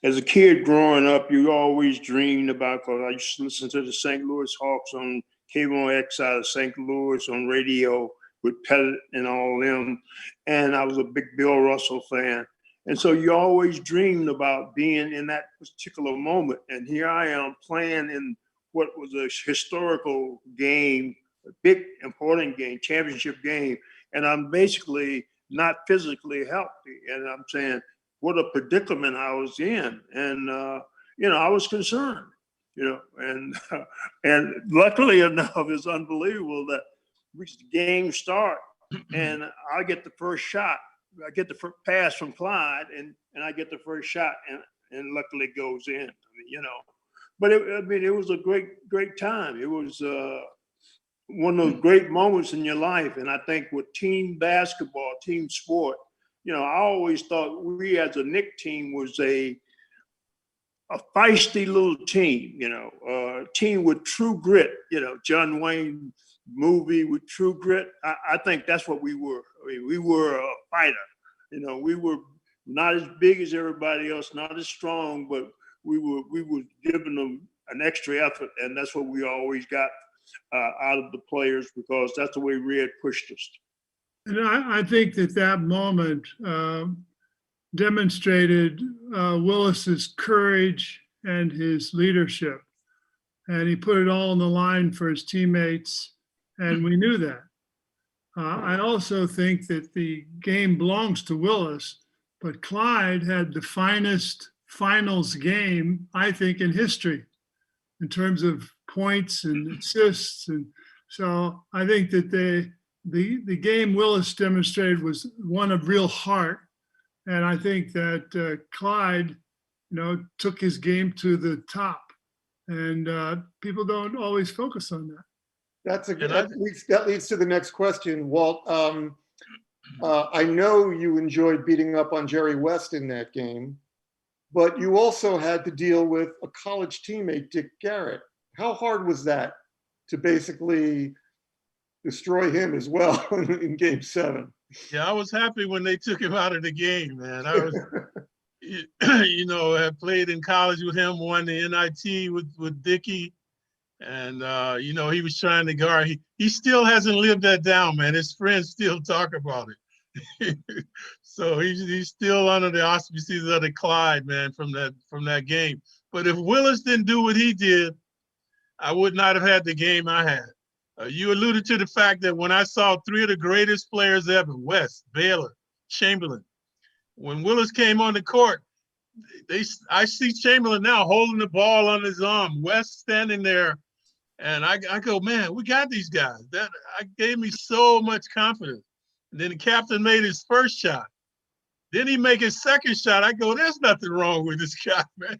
as a kid growing up, you always dreamed about, because I used to listen to the St. Louis Hawks on KMOX out of St. Louis on radio with Pettit and all them. And I was a big Bill Russell fan. And so you always dreamed about being in that particular moment. And here I am playing in what was a historical game, a big, important game, championship game. And I'm basically not physically healthy. And I'm saying, what a predicament I was in. And, I was concerned. And luckily enough, it's unbelievable that the game start and I get the first shot. I get the first pass from Clyde, and I get the first shot, and luckily it goes in. But it was a great time. It was one of those great moments in your life. And I think with team basketball, team sport, I always thought we as a Knicks team was a feisty little team, a team with true grit. John Wayne movie with True Grit. I think that's what we were. I mean, we were a fighter. You know, we were not as big as everybody else, not as strong, but we were giving them an extra effort, and that's what we always got out of the players, because that's the way Red pushed us. And I think that moment demonstrated Willis's courage and his leadership. And he put it all on the line for his teammates, and we knew that. I also think that the game belongs to Willis, but Clyde had the finest finals game, I think, in history in terms of points and assists. And so I think that the game Willis demonstrated was one of real heart. And I think that Clyde, took his game to the top. And people don't always focus on that. That leads to the next question, Walt. I know you enjoyed beating up on Jerry West in that game, but you also had to deal with a college teammate, Dick Garrett. How hard was that to basically destroy him as well in Game 7? Yeah, I was happy when they took him out of the game, man. I was, had played in college with him, won the NIT with Dickie. And, he was trying to guard. He still hasn't lived that down, man. His friends still talk about it. So he's still under the auspices of the Clyde, man, from that game. But if Willis didn't do what he did, I would not have had the game I had. You alluded to the fact that when I saw three of the greatest players ever, West, Baylor, Chamberlain, when Willis came on the court, I see Chamberlain now holding the ball on his arm, West standing there, and I go, man, we got these guys. That gave me so much confidence. And then the captain made his first shot. Then he make his second shot. I go, there's nothing wrong with this guy, man.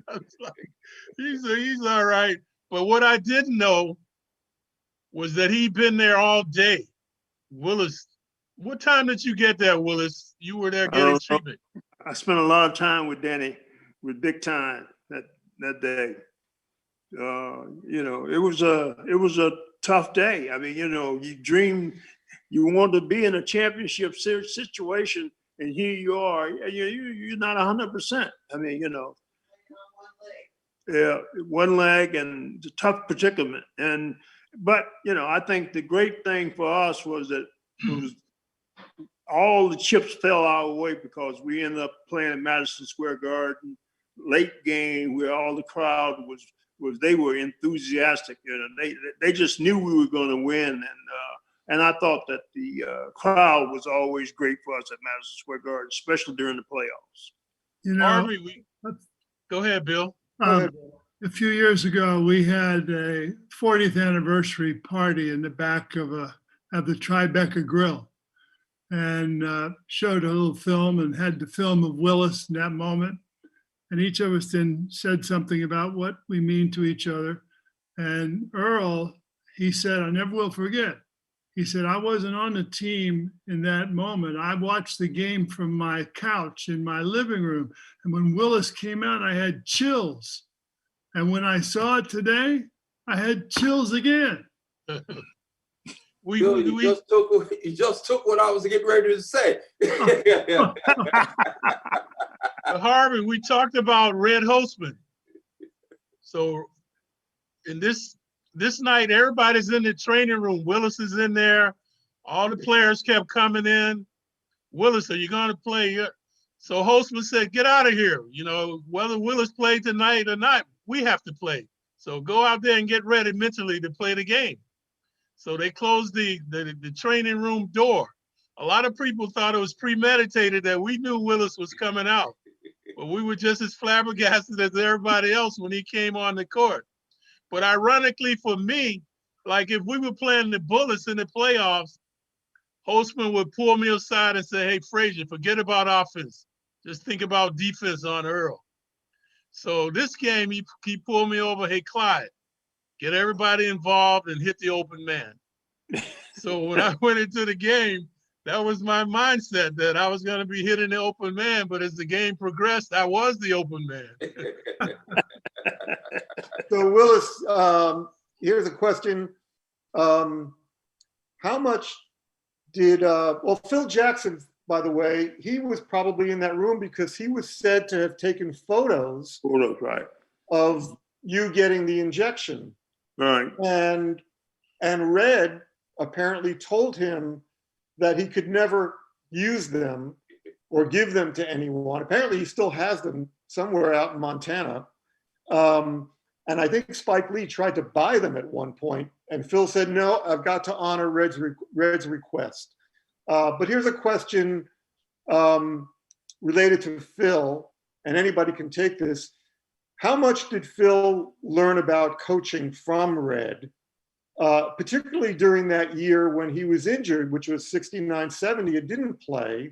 I was like, he's all right. But what I didn't know was that he'd been there all day. Willis, what time did you get there, Willis? You were there getting treatment. I spent a lot of time with Danny, with Big Time that day. It was a tough day. I mean, you want to be in a championship situation, and here you are. You're not 100%. I mean, yeah, one leg and the tough predicament. But I think the great thing for us was that all the chips fell our way, because we ended up playing in Madison Square Garden, late game, where all the crowd they were enthusiastic. They just knew we were going to win, and I thought that the crowd was always great for us at Madison Square Garden, especially during the playoffs. Harvey, go ahead, Bill. A few years ago, we had a 40th anniversary party in the back of the Tribeca Grill, and showed a little film and had the film of Willis in that moment. And each of us then said something about what we mean to each other. And Earl, he said, I never will forget. He said, I wasn't on the team in that moment. I watched the game from my couch in my living room. And when Willis came out, I had chills. And when I saw it today, I had chills again. You just took what I was getting ready to say. Harvey, we talked about Red Holzman. So in this night, everybody's in the training room. Willis is in there. All the players kept coming in. Willis, are you going to play? So Holzman said, get out of here. Whether Willis played tonight or not, we have to play. So go out there and get ready mentally to play the game. So they closed the training room door. A lot of people thought it was premeditated that we knew Willis was coming out. But we were just as flabbergasted as everybody else when he came on the court. But ironically for me, like if we were playing the Bullets in the playoffs, Holzman would pull me aside and say, hey, Frazier, forget about offense. Just think about defense on Earl. So this game, he pulled me over, hey, Clyde, get everybody involved and hit the open man. So when I went into the game, that was my mindset, that I was going to be hitting the open man. But as the game progressed, I was the open man. So Willis, here's a question How much did, well, Phil Jackson, by the way, he was probably in that room because he was said to have taken photos Right. of you getting the injection. Right. And Red apparently told him that he could never use them or give them to anyone. Apparently he still has them somewhere out in Montana. And I think Spike Lee tried to buy them at one point, and Phil said, no, I've got to honor Red's request. But here's a question related to Phil, and anybody can take this. How much did Phil learn about coaching from Red, particularly during that year when he was injured, which was 69-70, and didn't play,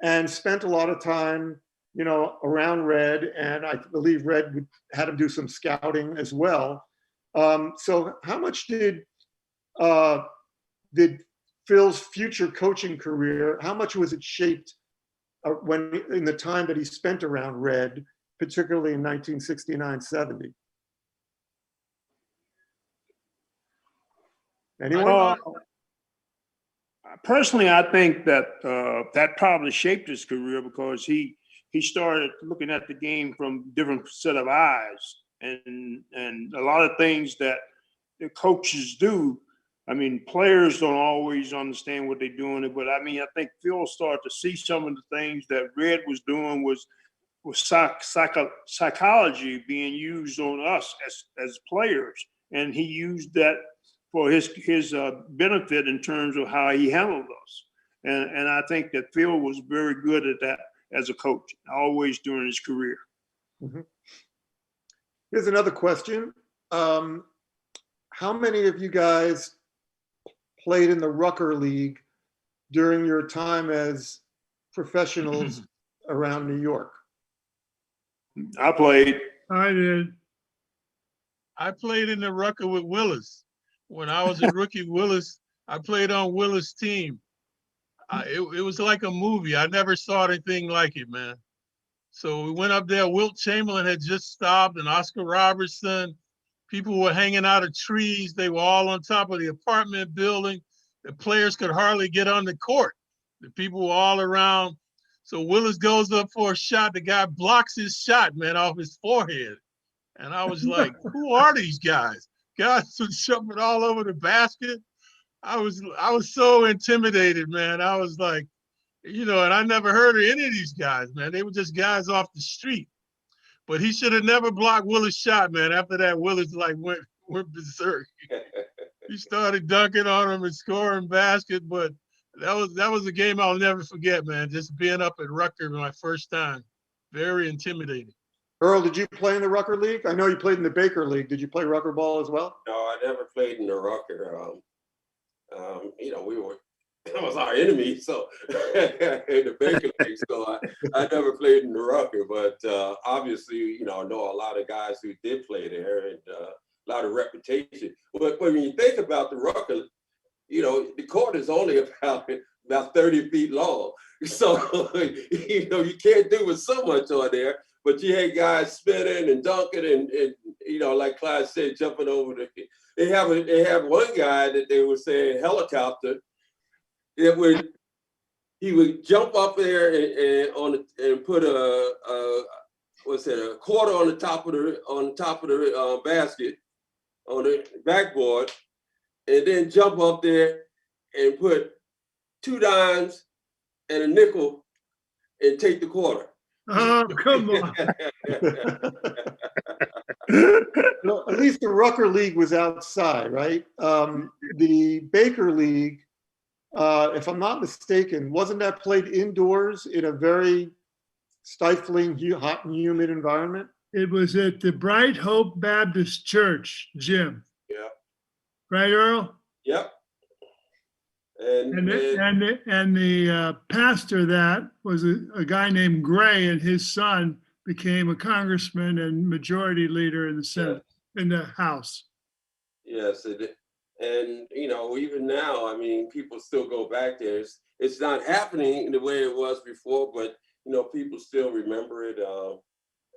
and spent a lot of time, you know, around Red, and I believe Red had him do some scouting as well. So how much did Phil's future coaching career, how much was it shaped when in the time that he spent around Red, particularly in 1969-70? Anyone? Personally, I think that that probably shaped his career because he started looking at the game from different set of eyes, and a lot of things that the coaches do. I mean, players don't always understand what they're doing, but I mean, I think Phil started to see some of the things that Red was doing was psychology being used on us as players, and he used that for his benefit in terms of how he handled us. And I think that Phil was very good at that as a coach, always during his career. Mm-hmm. Here's another question. How many of you guys played in the Rucker League during your time as professionals around New York? I played. I did. I played in the Rucker with Willis. When I was a rookie, Willis, I played on Willis' team. It was like a movie. I never saw anything like it, man. So we went up there. Wilt Chamberlain had just stopped, and Oscar Robertson. People were hanging out of trees. They were all on top of the apartment building. The players could hardly get on the court. The people were all around. So Willis goes up for a shot. The guy blocks his shot, man, off his forehead. And I was like, who are these guys? Guys were jumping all over the basket. I was so intimidated, man. I was like, you know, and I never heard of any of these guys, man. They were just guys off the street. But he should have never blocked Willis' shot, man. After that, Willis like went berserk. He started dunking on him and scoring baskets, but that was a game I'll never forget, man. Just being up at Rucker my first time. Very intimidating. Earl, did you play in the Rucker League? I know you played in the Baker League. Did you play Rucker ball as well? No, I never played in the Rucker. You know, that was our enemy, so in the Baker League. So I never played in the Rucker, but obviously, you know, I know a lot of guys who did play there, and a lot of reputation. But when you think about the Rucker, you know, the court is only about 30 feet long. So, you know, you can't do with so much on there, but you had guys spinning and dunking and you know, like Clyde said, jumping over they have one guy that they were saying helicopter. He would jump up there and put a quarter on the top of the basket on the backboard, and then jump up there and put 2 dimes and a nickel and take the quarter. Oh, come on. Well, at least the Rucker League was outside, right? The Baker League, if I'm not mistaken, wasn't that played indoors in a very stifling, hot and humid environment? It was at the Bright Hope Baptist Church gym. Yeah. Right, Earl? Yep. And the pastor of that was a guy named Gray, and his son became a congressman and majority leader in the Senate, in the House. Yes, and you know, even now, I mean, people still go back there. It's not happening the way it was before, but you know, people still remember it.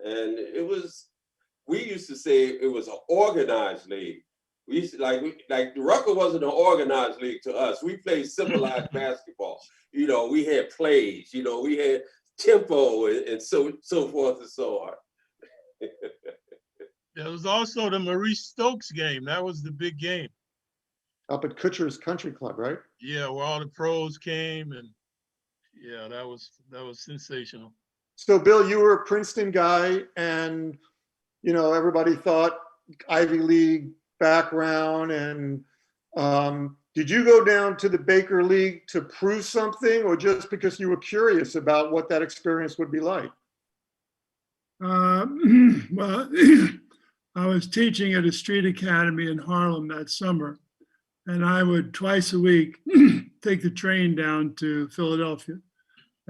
And we used to say it was an organized league. We used to, like the Rucker wasn't an organized league to us. We played civilized basketball. You know, we had plays. You know, we had tempo and so forth and so on. There was also the Maurice Stokes game. That was the big game. Up at Kutcher's Country Club, right? Yeah, where all the pros came, and yeah, that was sensational. So, Bill, you were a Princeton guy, and you know everybody thought Ivy League background. And did you go down to the Baker League to prove something, or just because you were curious about what that experience would be like? Well, I was teaching at a street academy in Harlem that summer, and I would twice a week take the train down to Philadelphia.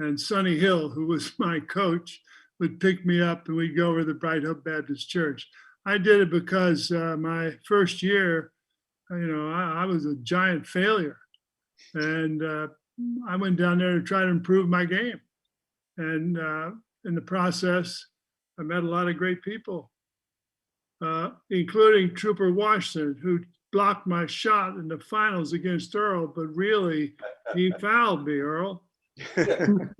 And Sonny Hill, who was my coach, would pick me up and we'd go over to the Bright Hope Baptist Church. I did it because my first year, you know, I was a giant failure. And I went down there to try to improve my game. And in the process, I met a lot of great people, including Trooper Washington, who blocked my shot in the finals against Earl, but really he fouled me, Earl. No.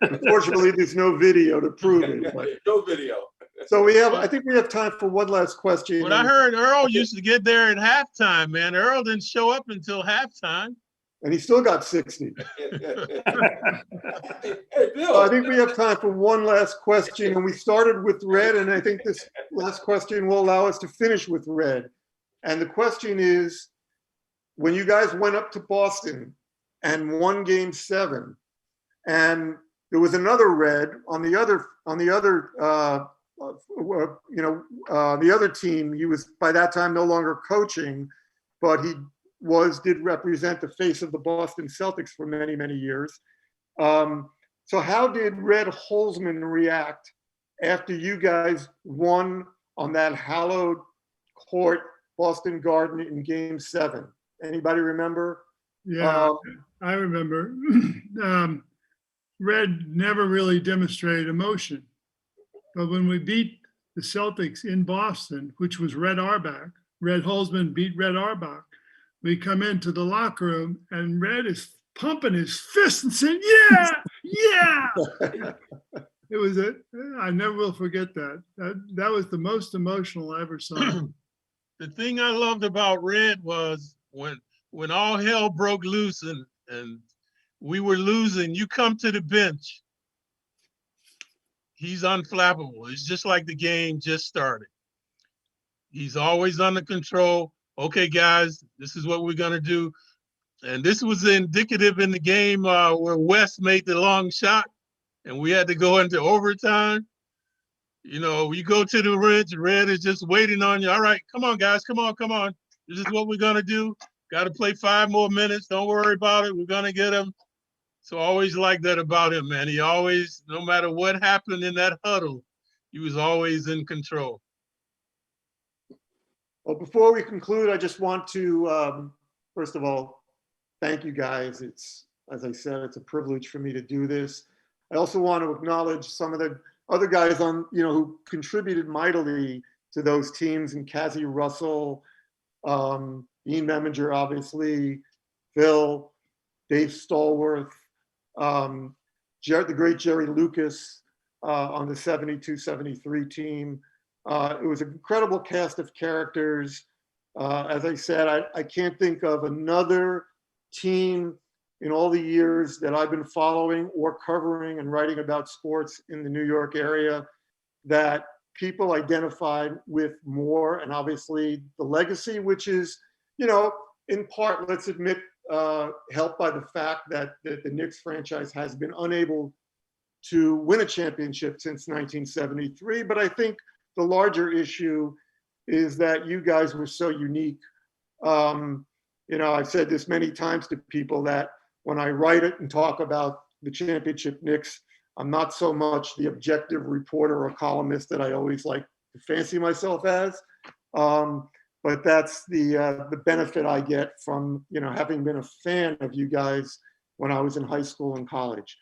Unfortunately, there's no video to prove it. But. No video. So I think we have time for one last question. But I heard Earl used to get there at halftime, man. Earl didn't show up until halftime. And he still got 60. Hey, Bill. So I think we have time for one last question. And we started with Red, and I think this last question will allow us to finish with Red. And the question is, when you guys went up to Boston and won Game 7, and there was another Red on the other team. He was by that time no longer coaching, but he did represent the face of the Boston Celtics for many, many years. So how did Red Holzman react after you guys won on that hallowed court, Boston Garden, in Game 7? Anybody remember? Yeah, I remember. Red never really demonstrated emotion. But when we beat the Celtics in Boston, which was Red Holzman beat Red Auerbach, we come into the locker room and Red is pumping his fist and saying, yeah, yeah. It was I never will forget that. That was the most emotional I ever saw. The thing I loved about Red was when all hell broke loose and we were losing, you come to the bench. He's unflappable. It's just like the game just started. He's always under control. Okay, guys, this is what we're going to do. And this was indicative in the game where West made the long shot and we had to go into overtime. You know, you go to the bench, Red is just waiting on you. All right, come on, guys, come on. This is what we're going to do. Got to play 5 more minutes. Don't worry about it. We're going to get him. So I always like that about him, man. He always, no matter what happened in that huddle, he was always in control. Well, before we conclude, I just want to, first of all, thank you guys. It's, as I said, it's a privilege for me to do this. I also want to acknowledge some of the other guys who contributed mightily to those teams, and Cassie Russell, Ian Meminger, obviously, Phil, Dave Stallworth, the great Jerry Lucas on the 72-73 team. It was an incredible cast of characters. As I said, I can't think of another team in all the years that I've been following or covering and writing about sports in the New York area that people identified with more. And obviously the legacy, which is, in part, let's admit, helped by the fact that the Knicks franchise has been unable to win a championship since 1973. But I think the larger issue is that you guys were so unique. I've said this many times to people that when I write it and talk about the championship Knicks, I'm not so much the objective reporter or columnist that I always like to fancy myself as. But that's the benefit I get from, having been a fan of you guys when I was in high school and college.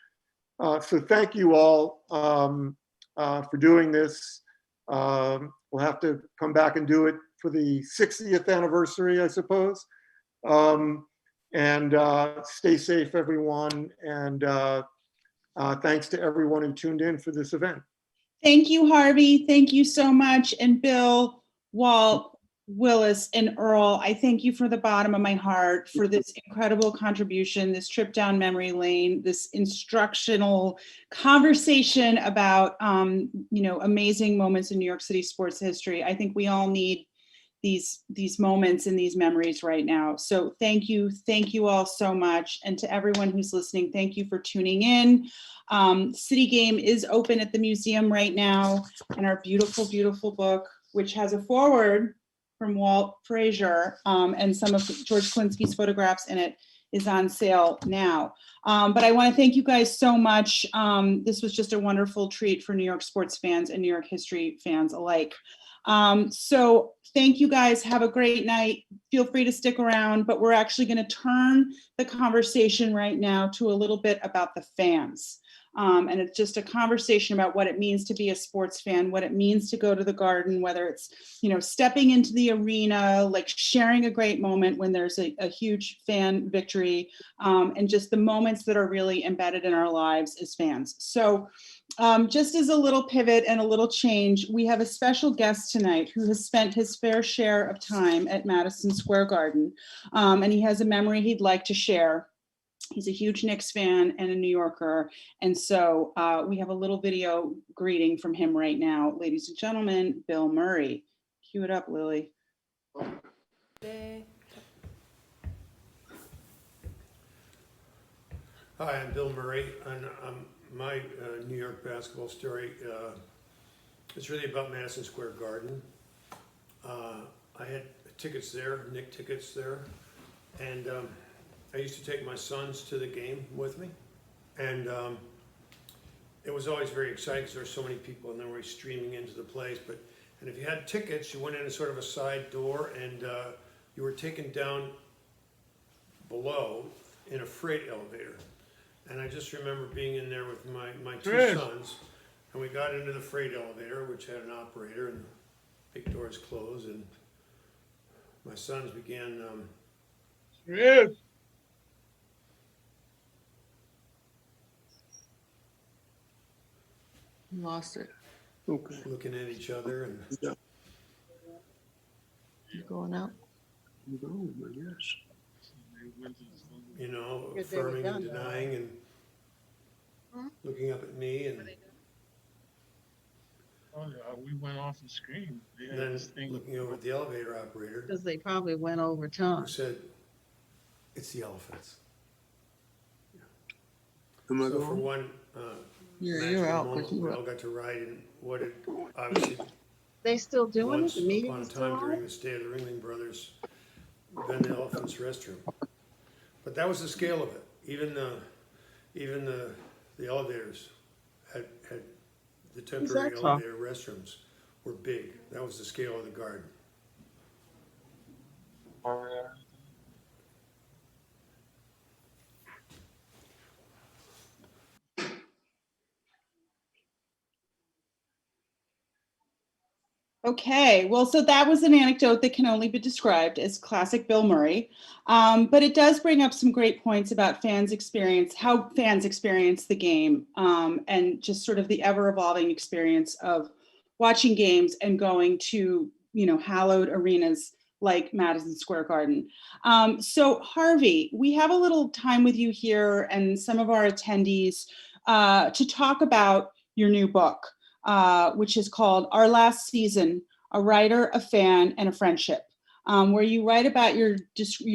So thank you all for doing this. We'll have to come back and do it for the 60th anniversary, I suppose. And stay safe, everyone. And thanks to everyone who tuned in for this event. Thank you, Harvey. Thank you so much. And Bill, Walt, Willis, and Earl, I thank you from the bottom of my heart for this incredible contribution, this trip down memory lane, this instructional conversation about, amazing moments in New York City sports history. I think we all need these moments and these memories right now. So thank you all so much. And to everyone who's listening, thank you for tuning in. City Game is open at the museum right now, and our beautiful, beautiful book, which has a foreword from Walt Frazier and some of George Klinsky's photographs in it, is on sale now. But I want to thank you guys so much. This was just a wonderful treat for New York sports fans and New York history fans alike. So thank you guys. Have a great night. Feel free to stick around, but we're actually going to turn the conversation right now to a little bit about the fans. And it's just a conversation about what it means to be a sports fan, what it means to go to the Garden, whether it's, stepping into the arena, like sharing a great moment when there's a huge fan victory, and just the moments that are really embedded in our lives as fans. So just as a little pivot and a little change, we have a special guest tonight who has spent his fair share of time at Madison Square Garden, and he has a memory he'd like to share. He's a huge Knicks fan and a New Yorker. And so we have a little video greeting from him right now. Ladies and gentlemen, Bill Murray. Cue it up, Lily. Hi, I'm Bill Murray, and my New York basketball story is really about Madison Square Garden. I had tickets there, Knicks tickets there, and I used to take my sons to the game with me, and it was always very exciting because there were so many people and they were streaming into the place. And if you had tickets, you went in a sort of a side door, and you were taken down below in a freight elevator. And I just remember being in there with my two sons, and we got into the freight elevator, which had an operator, and the big doors closed, and my sons began Lost it. Okay. looking at each other and Yeah. You going out? I'm going, I guess. Because they were affirming done, and denying and looking up at me, and Oh, yeah, we went off the screen. They had then this thing. looking over at the elevator operator, Because they probably went over time. who said, "It's the elephants." Am I So for going? one Yeah, magical you're out moment, because you we were. all got to ride in what had obviously They still doing it? once The meeting upon a is still time during on? the stay of the Ringling Brothers been the elephant's restroom. But that was the scale of it. Even the elevators had the temporary that from? elevator restrooms were big. That was the scale of the Garden. Okay, well, so that was an anecdote that can only be described as classic Bill Murray, but it does bring up some great points about how fans experience the game, and just sort of the ever-evolving experience of watching games and going to, hallowed arenas like Madison Square Garden. So Harvey, we have a little time with you here and some of our attendees to talk about your new book. Which is called Our Last Season, A Writer, a Fan, and a Friendship, where you write about your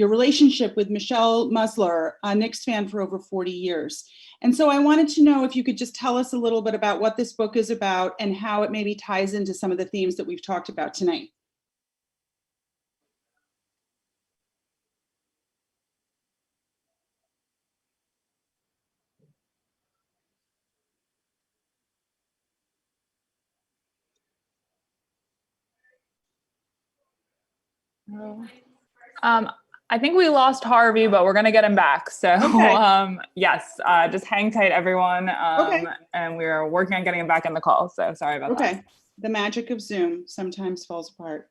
relationship with Michelle Musler, a Knicks fan for over 40 years. And so I wanted to know if you could just tell us a little bit about what this book is about and how it maybe ties into some of the themes that we've talked about tonight. Um, I think we lost Harvey, but we're gonna get him back. So Okay. yes, just hang tight, everyone. Okay. And we're working on getting him back in the call. So sorry about that. Okay. The magic of Zoom sometimes falls apart.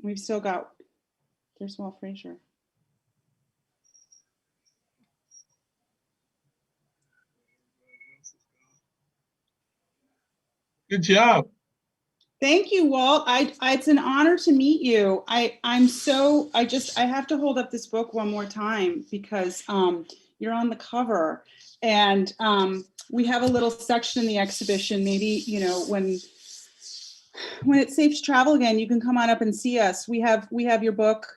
We've still got, there's Walt Frazier. Good job. Thank you, Walt. It's an honor to meet you. I have to hold up this book one more time because you're on the cover, and we have a little section in the exhibition. Maybe, you know, when it's safe to travel again, you can come on up and see us. We have your book,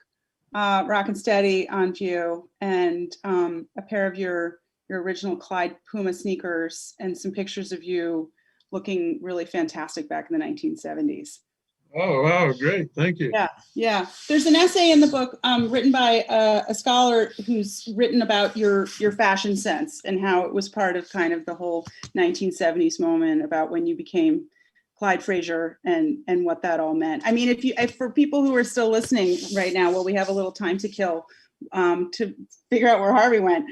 Rock and Steady, on view, and a pair of your original Clyde Puma sneakers, and some pictures of you looking really fantastic back in the 1970s. Oh, wow, great. Thank you. Yeah. There's an essay in the book written by a scholar who's written about your fashion sense and how it was part of kind of the whole 1970s moment about when you became Clyde Frazier and what that all meant. I mean, if for people who are still listening right now, well, we have a little time to kill to figure out where Harvey went.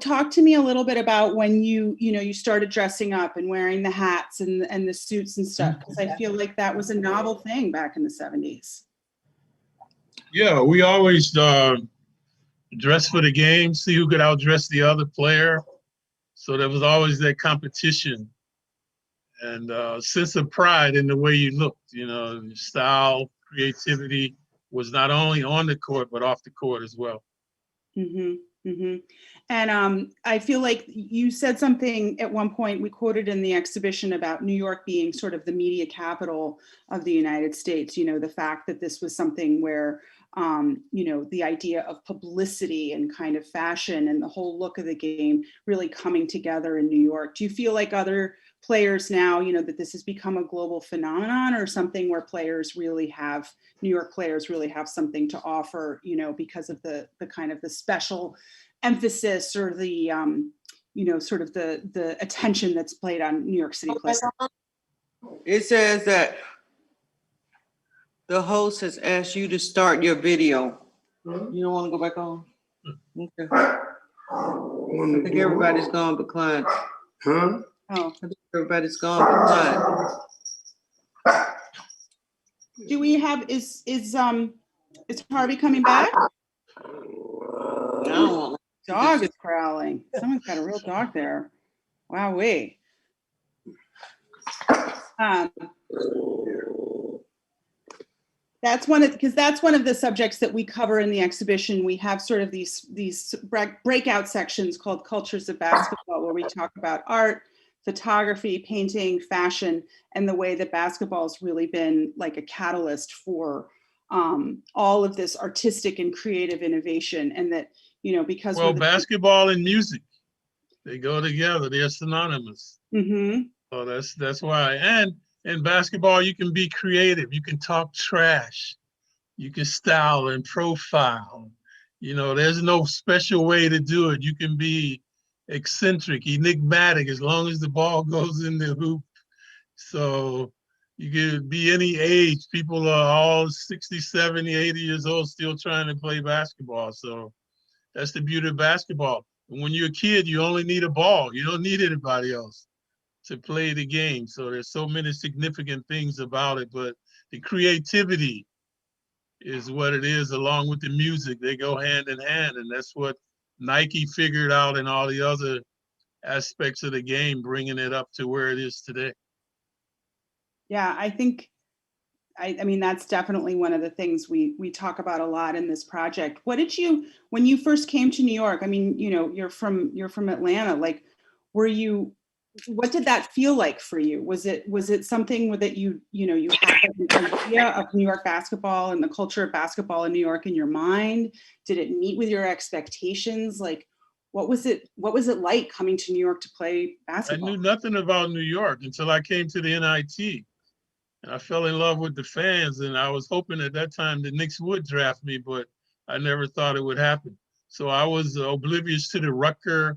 Talk to me a little bit about when you started dressing up and wearing the hats and the suits and stuff, because I feel like that was a novel thing back in the 70s. Yeah, we always dress for the game, see who could outdress the other player. So there was always that competition and sense of pride in the way you looked. You know, style, creativity was not only on the court, but off the court as well. Mm-hmm. Mm-hmm. And I feel like you said something at one point, we quoted in the exhibition about New York being sort of the media capital of the United States, you know, the fact that this was something where, the idea of publicity and kind of fashion and the whole look of the game really coming together in New York. Do you feel like other players now, that this has become a global phenomenon, or something where New York players really have something to offer, because of the kind of the special emphasis or the, sort of the attention that's played on New York City players? It says that the host has asked you to start your video. You don't want to go back on? Okay. I think everybody's gone but Clyde. Huh? Oh, I think everybody's gone but Clyde. do we have, is Harvey coming back? No. Dog is growling. Someone's got a real dog there. Wowee. That's one of the subjects that we cover in the exhibition. We have sort of these breakout sections called Cultures of Basketball, where we talk about art, photography, painting, fashion, and the way that basketball has really been like a catalyst for all of this artistic and creative innovation. And that, because basketball and music, they go together. They're synonymous. Mm-hmm. So that's why. And in basketball, you can be creative. You can talk trash. You can style and profile. There's no special way to do it. You can be eccentric, enigmatic, as long as the ball goes in the hoop. So you can be any age. People are all 60, 70, 80 years old still trying to play basketball. So that's the beauty of basketball. And when you're a kid, you only need a ball. You don't need anybody else to play the game. So there's so many significant things about it, but the creativity is what it is, along with the music. They go hand in hand, and that's what Nike figured out in all the other aspects of the game, bringing it up to where it is today. Yeah, I think, I mean, that's definitely one of the things we talk about a lot in this project. What did you, when you first came to New York, I mean, you're from Atlanta, like, what did that feel like for you? Was it something that you had an idea of New York basketball and the culture of basketball in New York in your mind? Did it meet with your expectations? Like, what was it like coming to New York to play basketball? I knew nothing about New York until I came to the NIT. And I fell in love with the fans, and I was hoping at that time the Knicks would draft me, but I never thought it would happen. So I was oblivious to the Rucker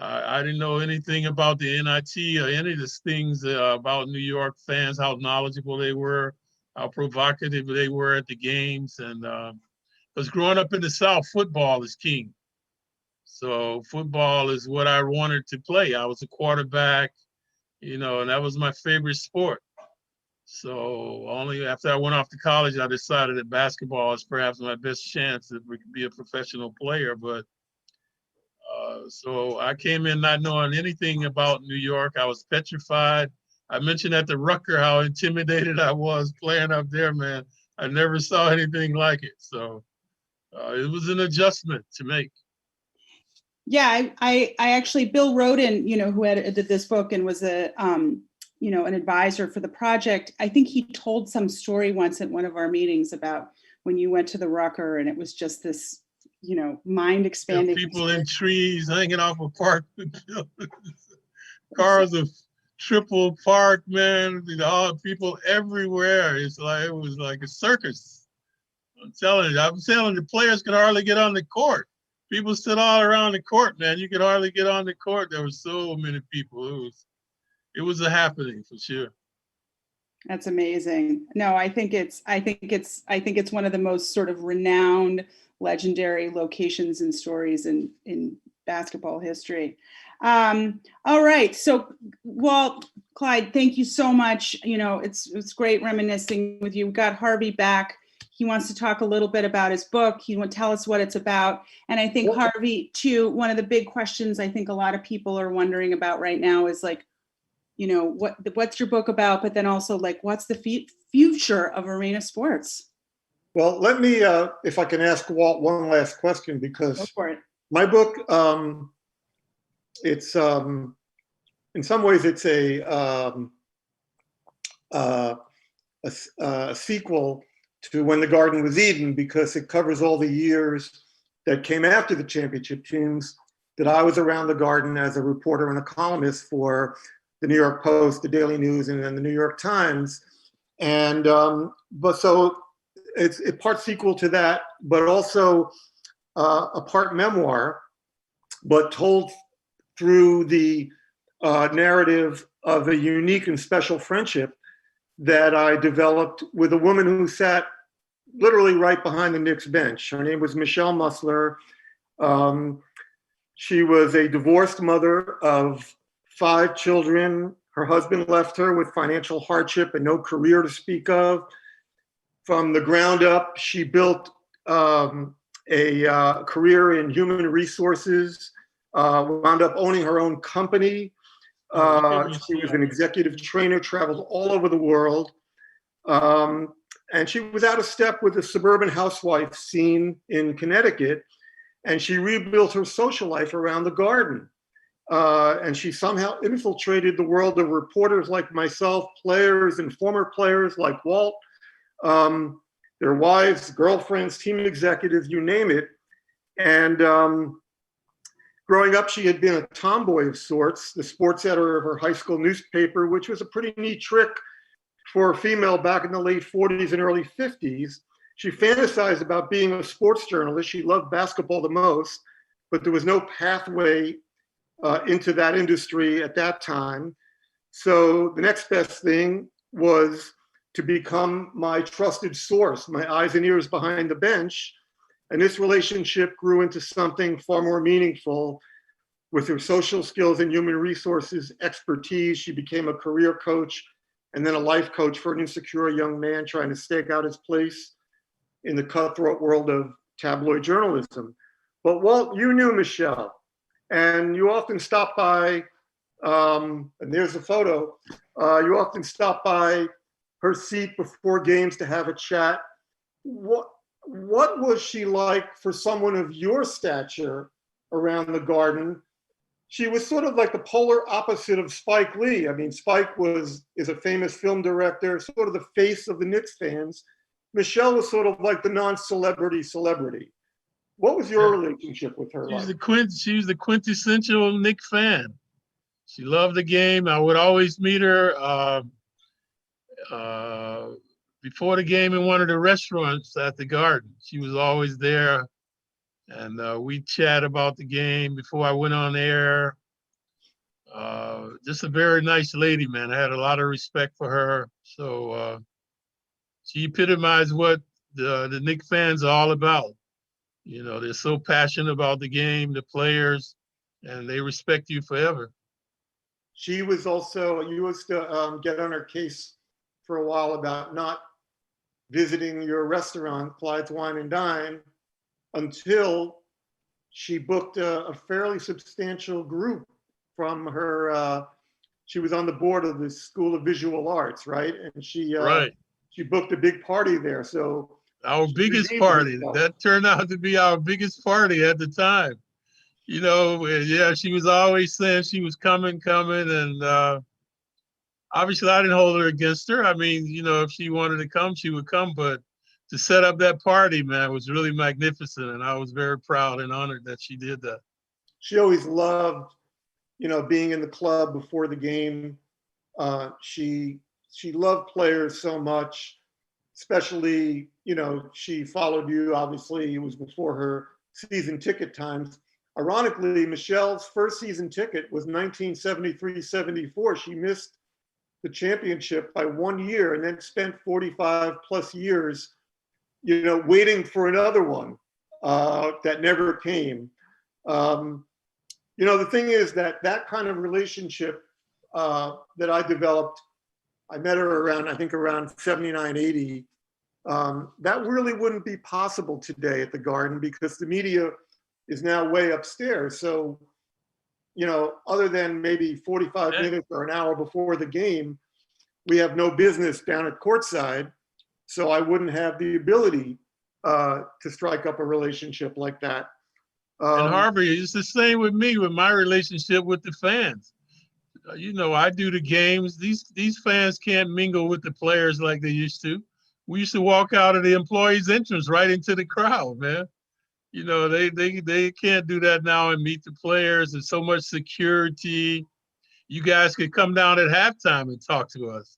I didn't know anything about the NIT or any of these things about New York fans, how knowledgeable they were, how provocative they were at the games. And because growing up in the South, football is king. So football is what I wanted to play. I was a quarterback, and that was my favorite sport. So only after I went off to college, I decided that basketball is perhaps my best chance to be a professional player. But so I came in not knowing anything about New York. I was petrified. I mentioned at the Rucker how intimidated I was playing up there, man. I never saw anything like it. So it was an adjustment to make. Yeah, I actually, Bill Roden, who edited this book and was an advisor for the project. I think he told some story once at one of our meetings about when you went to the Rucker, and it was just this, mind expanding. People in trees hanging off of park buildings. Cars of triple park, man. People everywhere. It was like a circus. I'm telling the players could hardly get on the court. People stood all around the court, man. You could hardly get on the court. There were so many people. It was a happening for sure. That's amazing. No, I think it's one of the most sort of renowned, legendary locations and stories in basketball history. All right. So, Walt, Clyde, thank you so much. It's great reminiscing with you. We got Harvey back. He wants to talk a little bit about his book. He will tell us what it's about. And I think Harvey, too, one of the big questions I think a lot of people are wondering about right now is like, what's your book about? But then also like, what's the future of arena sports? Well, let me, if I can ask Walt one last question, because Go for it. my book, it's in some ways it's a sequel to When the Garden Was Eden, because it covers all the years that came after the championship teams that I was around the Garden as a reporter and a columnist for the New York Post, the Daily News, and then the New York Times. And but so it's a part sequel to that, but also a part memoir, but told through the narrative of a unique and special friendship that I developed with a woman who sat literally right behind the Knicks bench. Her name was Michelle Musler. She was a divorced mother of 5 children. Her husband left her with financial hardship and no career to speak of. From the ground up, she built a career in human resources, wound up owning her own company. She was an executive trainer, traveled all over the world. And she was out of step with the suburban housewife scene in Connecticut. And she rebuilt her social life around the Garden. And she somehow infiltrated the world of reporters like myself, players and former players like Walt, their wives, girlfriends, team executives, you name it. And growing up, she had been a tomboy of sorts, the sports editor of her high school newspaper, which was a pretty neat trick for a female back in the late 40s and early 50s. She fantasized about being a sports journalist. She loved basketball the most, but there was no pathway into that industry at that time. So the next best thing was to become my trusted source, my eyes and ears behind the bench. And this relationship grew into something far more meaningful. With her social skills and human resources expertise, she became a career coach and then a life coach for an insecure young man trying to stake out his place in the cutthroat world of tabloid journalism. But Walt, you knew Michelle, and you often stop by, and there's a photo, you often stop by her seat before games to have a chat. What was she like for someone of your stature around the Garden? She was sort of like the polar opposite of Spike Lee. I mean, Spike is a famous film director, sort of the face of the Knicks fans. Michelle was sort of like the non-celebrity celebrity. What was your relationship with her like? She was the quintessential Knicks fan. She loved the game. I would always meet her before the game in one of the restaurants at the Garden. She was always there. And we chat about the game before I went on air. Just a very nice lady, man. I had a lot of respect for her. So she epitomized what the Knicks fans are all about. You know, they're so passionate about the game, the players, and they respect you forever. She was also, you used to get on her case for a while about not visiting your restaurant, Clyde's Wine and Dine, until she booked a fairly substantial group from her. She was on the board of the School of Visual Arts, right? And she booked a big party there. So our biggest party, that turned out to be our biggest party at the time. You know, yeah, she was always saying she was coming, and obviously I didn't hold her against her. I mean, you know, if she wanted to come, she would come, but to set up that party, man, was really magnificent, and I was very proud and honored that she did that. She always loved, you know, being in the club before the game. She loved players so much, especially, you know, she followed you, obviously, it was before her season ticket times. Ironically, Michelle's first season ticket was 1973-74. She missed the championship by 1 year and then spent 45 plus years, you know, waiting for another one that never came. You know, the thing is that kind of relationship that I developed, I met her around, I think around 79, 80. That really wouldn't be possible today at the Garden because the media is now way upstairs. So, you know, other than maybe 45 minutes or an hour before the game, we have no business down at courtside. So I wouldn't have the ability to strike up a relationship like that. And Harvey, it's the same with me, with my relationship with the fans. You know, I do the games. These fans can't mingle with the players like they used to. We used to walk out of the employees' entrance right into the crowd, man. You know, they can't do that now and meet the players. There's so much security. You guys could come down at halftime and talk to us.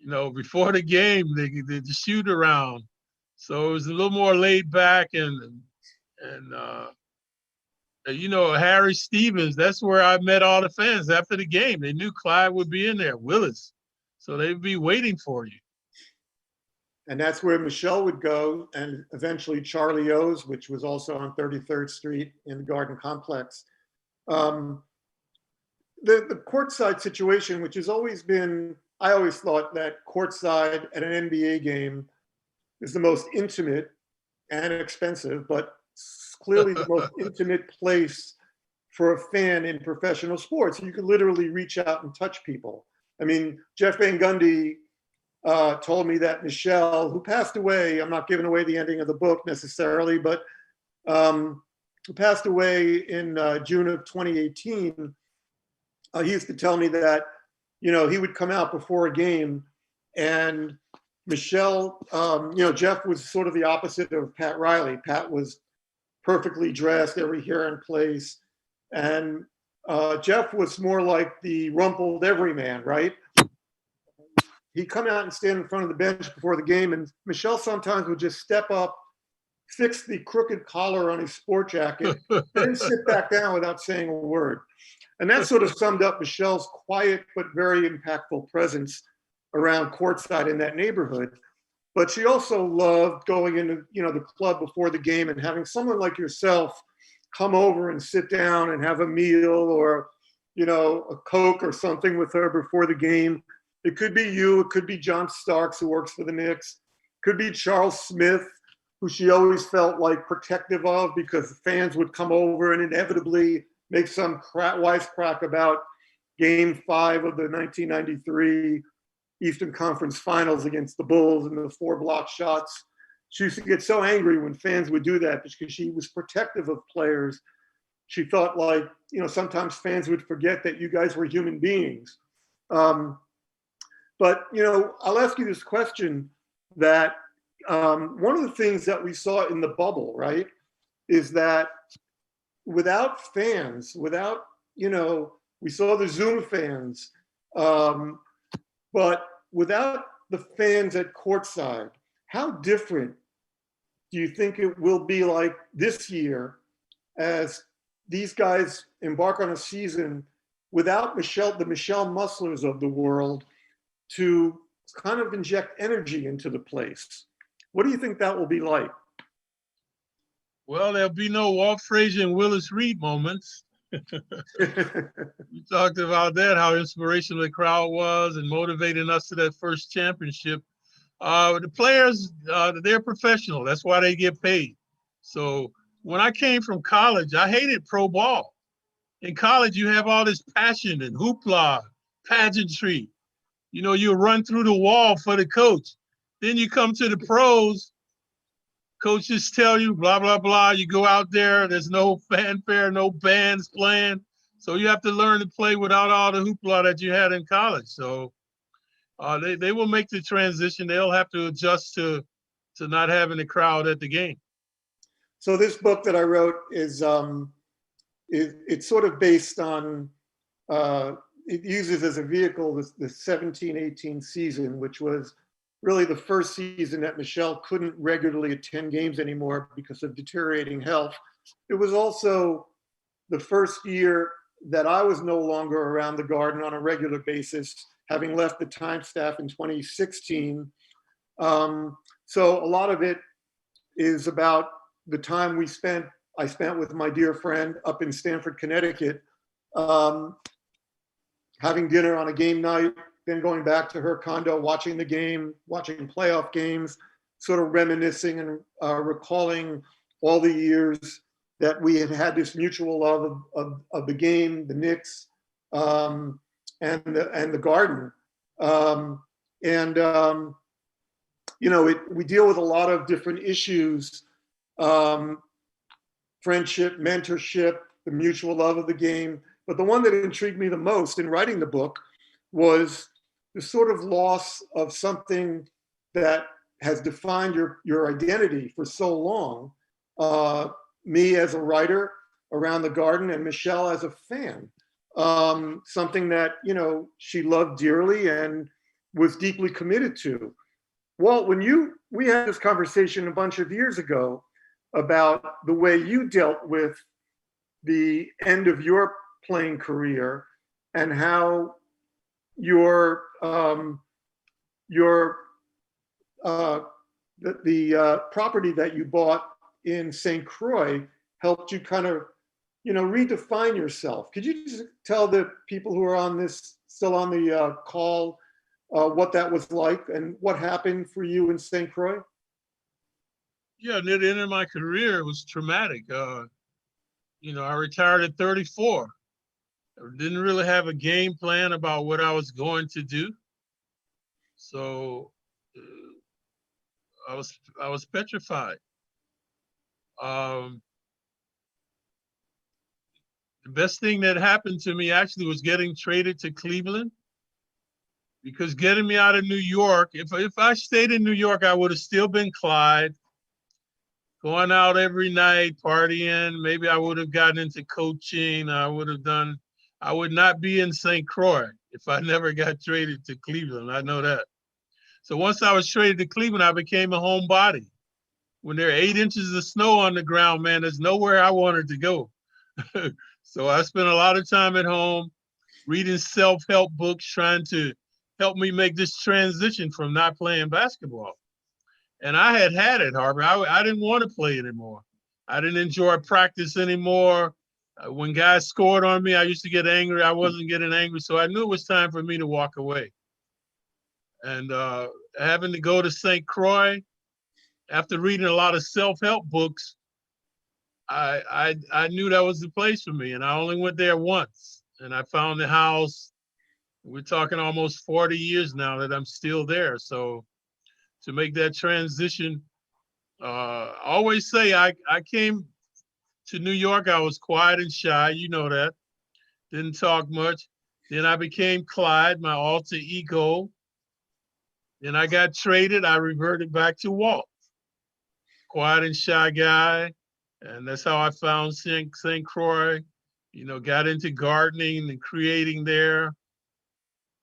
You know, before the game, they shoot around. So it was a little more laid back and you know, Harry Stevens, that's where I met all the fans after the game. They knew Clyde would be in there, Willis. So they'd be waiting for you. And that's where Michelle would go, and eventually Charlie O's, which was also on 33rd Street in the Garden Complex. The courtside situation, which has always been, I always thought that courtside at an NBA game is the most intimate and expensive, but clearly the most intimate place for a fan in professional sports. You could literally reach out and touch people. I mean, Jeff Van Gundy told me that Michelle, who passed away, I'm not giving away the ending of the book necessarily, but who passed away in June of 2018, he used to tell me that, you know, he would come out before a game and Michelle, you know, Jeff was sort of the opposite of Pat Riley. Pat was perfectly dressed, every hair in place. And Jeff was more like the rumpled everyman, right? He'd come out and stand in front of the bench before the game, and Michelle sometimes would just step up, fix the crooked collar on his sport jacket, and then sit back down without saying a word. And that sort of summed up Michelle's quiet but very impactful presence around courtside in that neighborhood. But she also loved going into, you know, the club before the game and having someone like yourself come over and sit down and have a meal or, you know, a Coke or something with her before the game. It could be you, it could be John Starks, who works for the Knicks, could be Charles Smith, who she always felt like protective of because fans would come over and inevitably make some wisecrack about Game 5 of the 1993 Eastern Conference Finals against the Bulls and the 4 block shots. She used to get so angry when fans would do that because she was protective of players. She thought, like, you know, sometimes fans would forget that you guys were human beings. But, you know, I'll ask you this question that one of the things that we saw in the bubble, right, is that without fans, without, you know, we saw the Zoom fans, but without the fans at courtside, how different do you think it will be like this year as these guys embark on a season without the Michelle Musslers of the world to kind of inject energy into the place. What do you think that will be like? Well, there'll be no Walt Frazier and Willis Reed moments. We talked about that, how inspirational the crowd was and motivating us to that first championship. The players, they're professional. That's why they get paid. So when I came from college, I hated pro ball. In college, you have all this passion and hoopla, pageantry. You know, you run through the wall for the coach. Then you come to the pros, coaches tell you blah, blah, blah. You go out there, there's no fanfare, no bands playing. So you have to learn to play without all the hoopla that you had in college. So they will make the transition. They'll have to adjust to not having a crowd at the game. So this book that I wrote is it's sort of based on, it uses as a vehicle the 17-18 season, which was really the first season that Michelle couldn't regularly attend games anymore because of deteriorating health. It was also the first year that I was no longer around the Garden on a regular basis, having left the time staff in 2016. So a lot of it is about the time I spent with my dear friend up in Stamford, Connecticut, having dinner on a game night, then going back to her condo, watching the game, watching playoff games, sort of reminiscing and recalling all the years that we had had this mutual love of the game, the Knicks, and the Garden. You know, we deal with a lot of different issues, friendship, mentorship, the mutual love of the game. But the one that intrigued me the most in writing the book was the sort of loss of something that has defined your identity for so long. Me as a writer around the Garden and Michelle as a fan. Something that, you know, she loved dearly and was deeply committed to. Walt, we had this conversation a bunch of years ago about the way you dealt with the end of your playing career and how the property that you bought in St. Croix helped you kind of, you know, redefine yourself. Could you just tell the people who are still on the call what that was like and what happened for you in St. Croix? Yeah, near the end of my career, it was traumatic. You know, I retired at 34. I didn't really have a game plan about what I was going to do. So I was petrified. The best thing that happened to me actually was getting traded to Cleveland, because getting me out of New York, if I stayed in New York, I would have still been Clyde, going out every night, partying. Maybe I would have gotten into coaching. I would not be in St. Croix if I never got traded to Cleveland. I know that. So once I was traded to Cleveland, I became a homebody. When there are 8 inches of snow on the ground, man, there's nowhere I wanted to go. So I spent a lot of time at home reading self-help books, trying to help me make this transition from not playing basketball. And I had it, Harvey. I didn't want to play anymore. I didn't enjoy practice anymore. When guys scored on me, I used to get angry. I wasn't getting angry. So I knew it was time for me to walk away. And having to go to St. Croix, after reading a lot of self-help books, I knew that was the place for me. And I only went there once. And I found the house. We're talking almost 40 years now that I'm still there. So to make that transition, I always say I came to New York, I was quiet and shy, you know that. Didn't talk much. Then I became Clyde, my alter ego. Then I got traded, I reverted back to Walt. Quiet and shy guy. And that's how I found St. Croix, you know, got into gardening and creating there.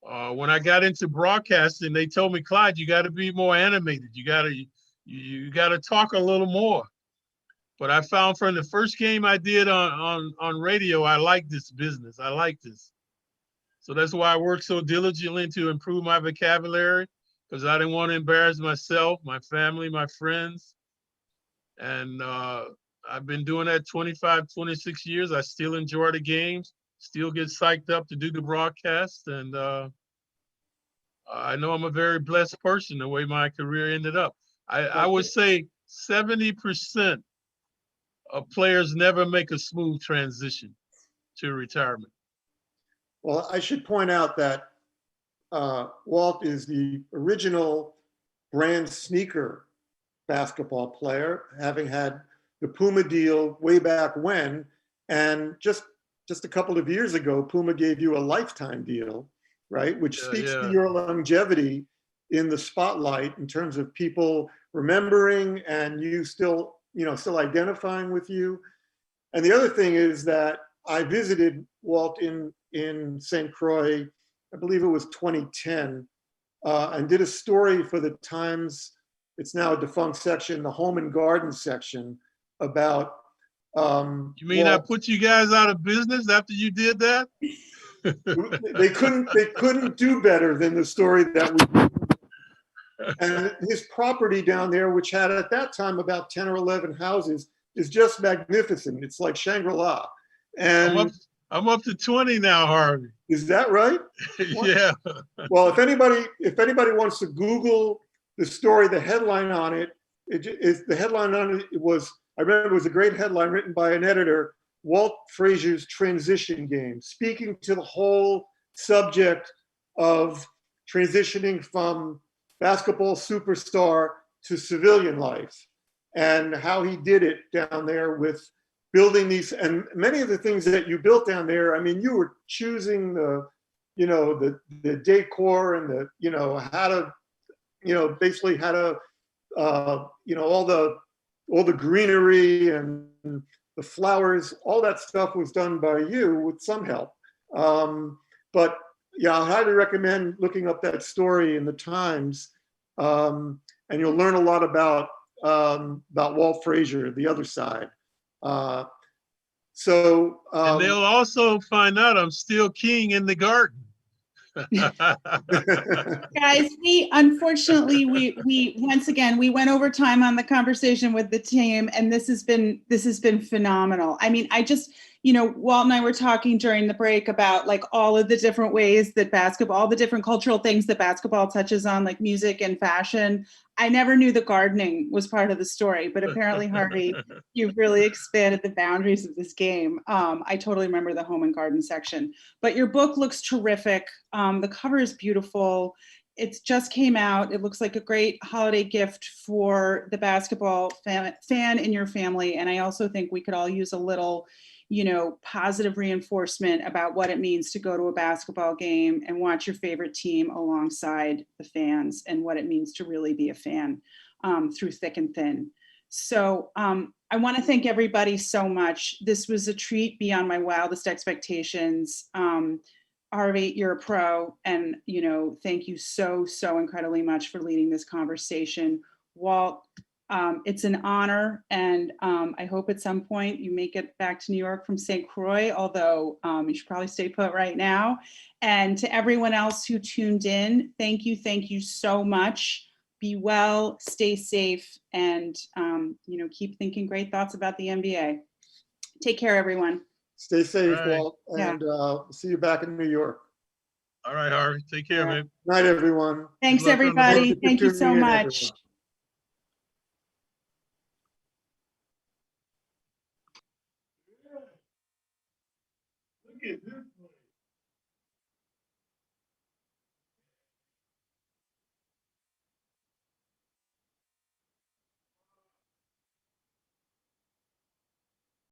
When I got into broadcasting, they told me, Clyde, you got to be more animated. You got to talk a little more. But I found from the first game I did on radio, I like this business. I like this. So that's why I worked so diligently to improve my vocabulary, because I didn't want to embarrass myself, my family, my friends. And I've been doing that 25, 26 years. I still enjoy the games, still get psyched up to do the broadcast. And I know I'm a very blessed person the way my career ended up. I would say 70% of players never make a smooth transition to retirement. Well, I should point out that Walt is the original brand sneaker basketball player, having had the Puma deal way back when. And just a couple of years ago, Puma gave you a lifetime deal, right? Which speaks to your longevity in the spotlight in terms of people remembering and you still, still identifying with you. And the other thing is that I visited Walt in St. Croix, I believe it was 2010, and did a story for the Times. It's now a defunct section, the Home and Garden section, about. You mean Walt. I put you guys out of business after you did that? They couldn't do better than the story that we did. And his property down there, which had at that time about 10 or 11 houses, is just magnificent. It's like Shangri-La. And I'm up to 20 now, Harvey. Is that right? Yeah. Well, if anybody wants to Google the story, the headline on it, the headline on it was, I remember it was a great headline written by an editor, Walt Frazier's transition game, speaking to the whole subject of transitioning from basketball superstar to civilian life and how he did it down there with building these, and many of the things that you built down there. I mean, you were choosing the decor and how to, basically how to, all the greenery and the flowers, all that stuff was done by you with some help. But yeah, I highly recommend looking up that story in the Times, and you'll learn a lot about Walt Frazier, the other side. And they'll also find out I'm still king in the garden. Guys, we once again we went over time on the conversation with the team, and this has been phenomenal. I mean, Walt and I were talking during the break about like all of the different ways that all the different cultural things that basketball touches on, like music and fashion. I never knew that gardening was part of the story, but apparently, Harvey, you've really expanded the boundaries of this game. I totally remember the home and garden section, but your book looks terrific. The cover is beautiful. It just came out. It looks like a great holiday gift for the basketball fan in your family. And I also think we could all use a little, positive reinforcement about what it means to go to a basketball game and watch your favorite team alongside the fans, and what it means to really be a fan through thick and thin. So I want to thank everybody so much. This was a treat beyond my wildest expectations. Harvey, you're a pro, and thank you so incredibly much for leading this conversation. Walt, it's an honor, and I hope at some point you make it back to New York from St. Croix, although you should probably stay put right now. And to everyone else who tuned in, thank you so much. Be well, stay safe, and keep thinking great thoughts about the NBA. Take care, everyone. Stay safe, All right. Walt, and see you back in New York. All right, Harvey. Take care, man. Night, everyone. Thanks, everybody. Thank you so much. Everyone. Look at this one.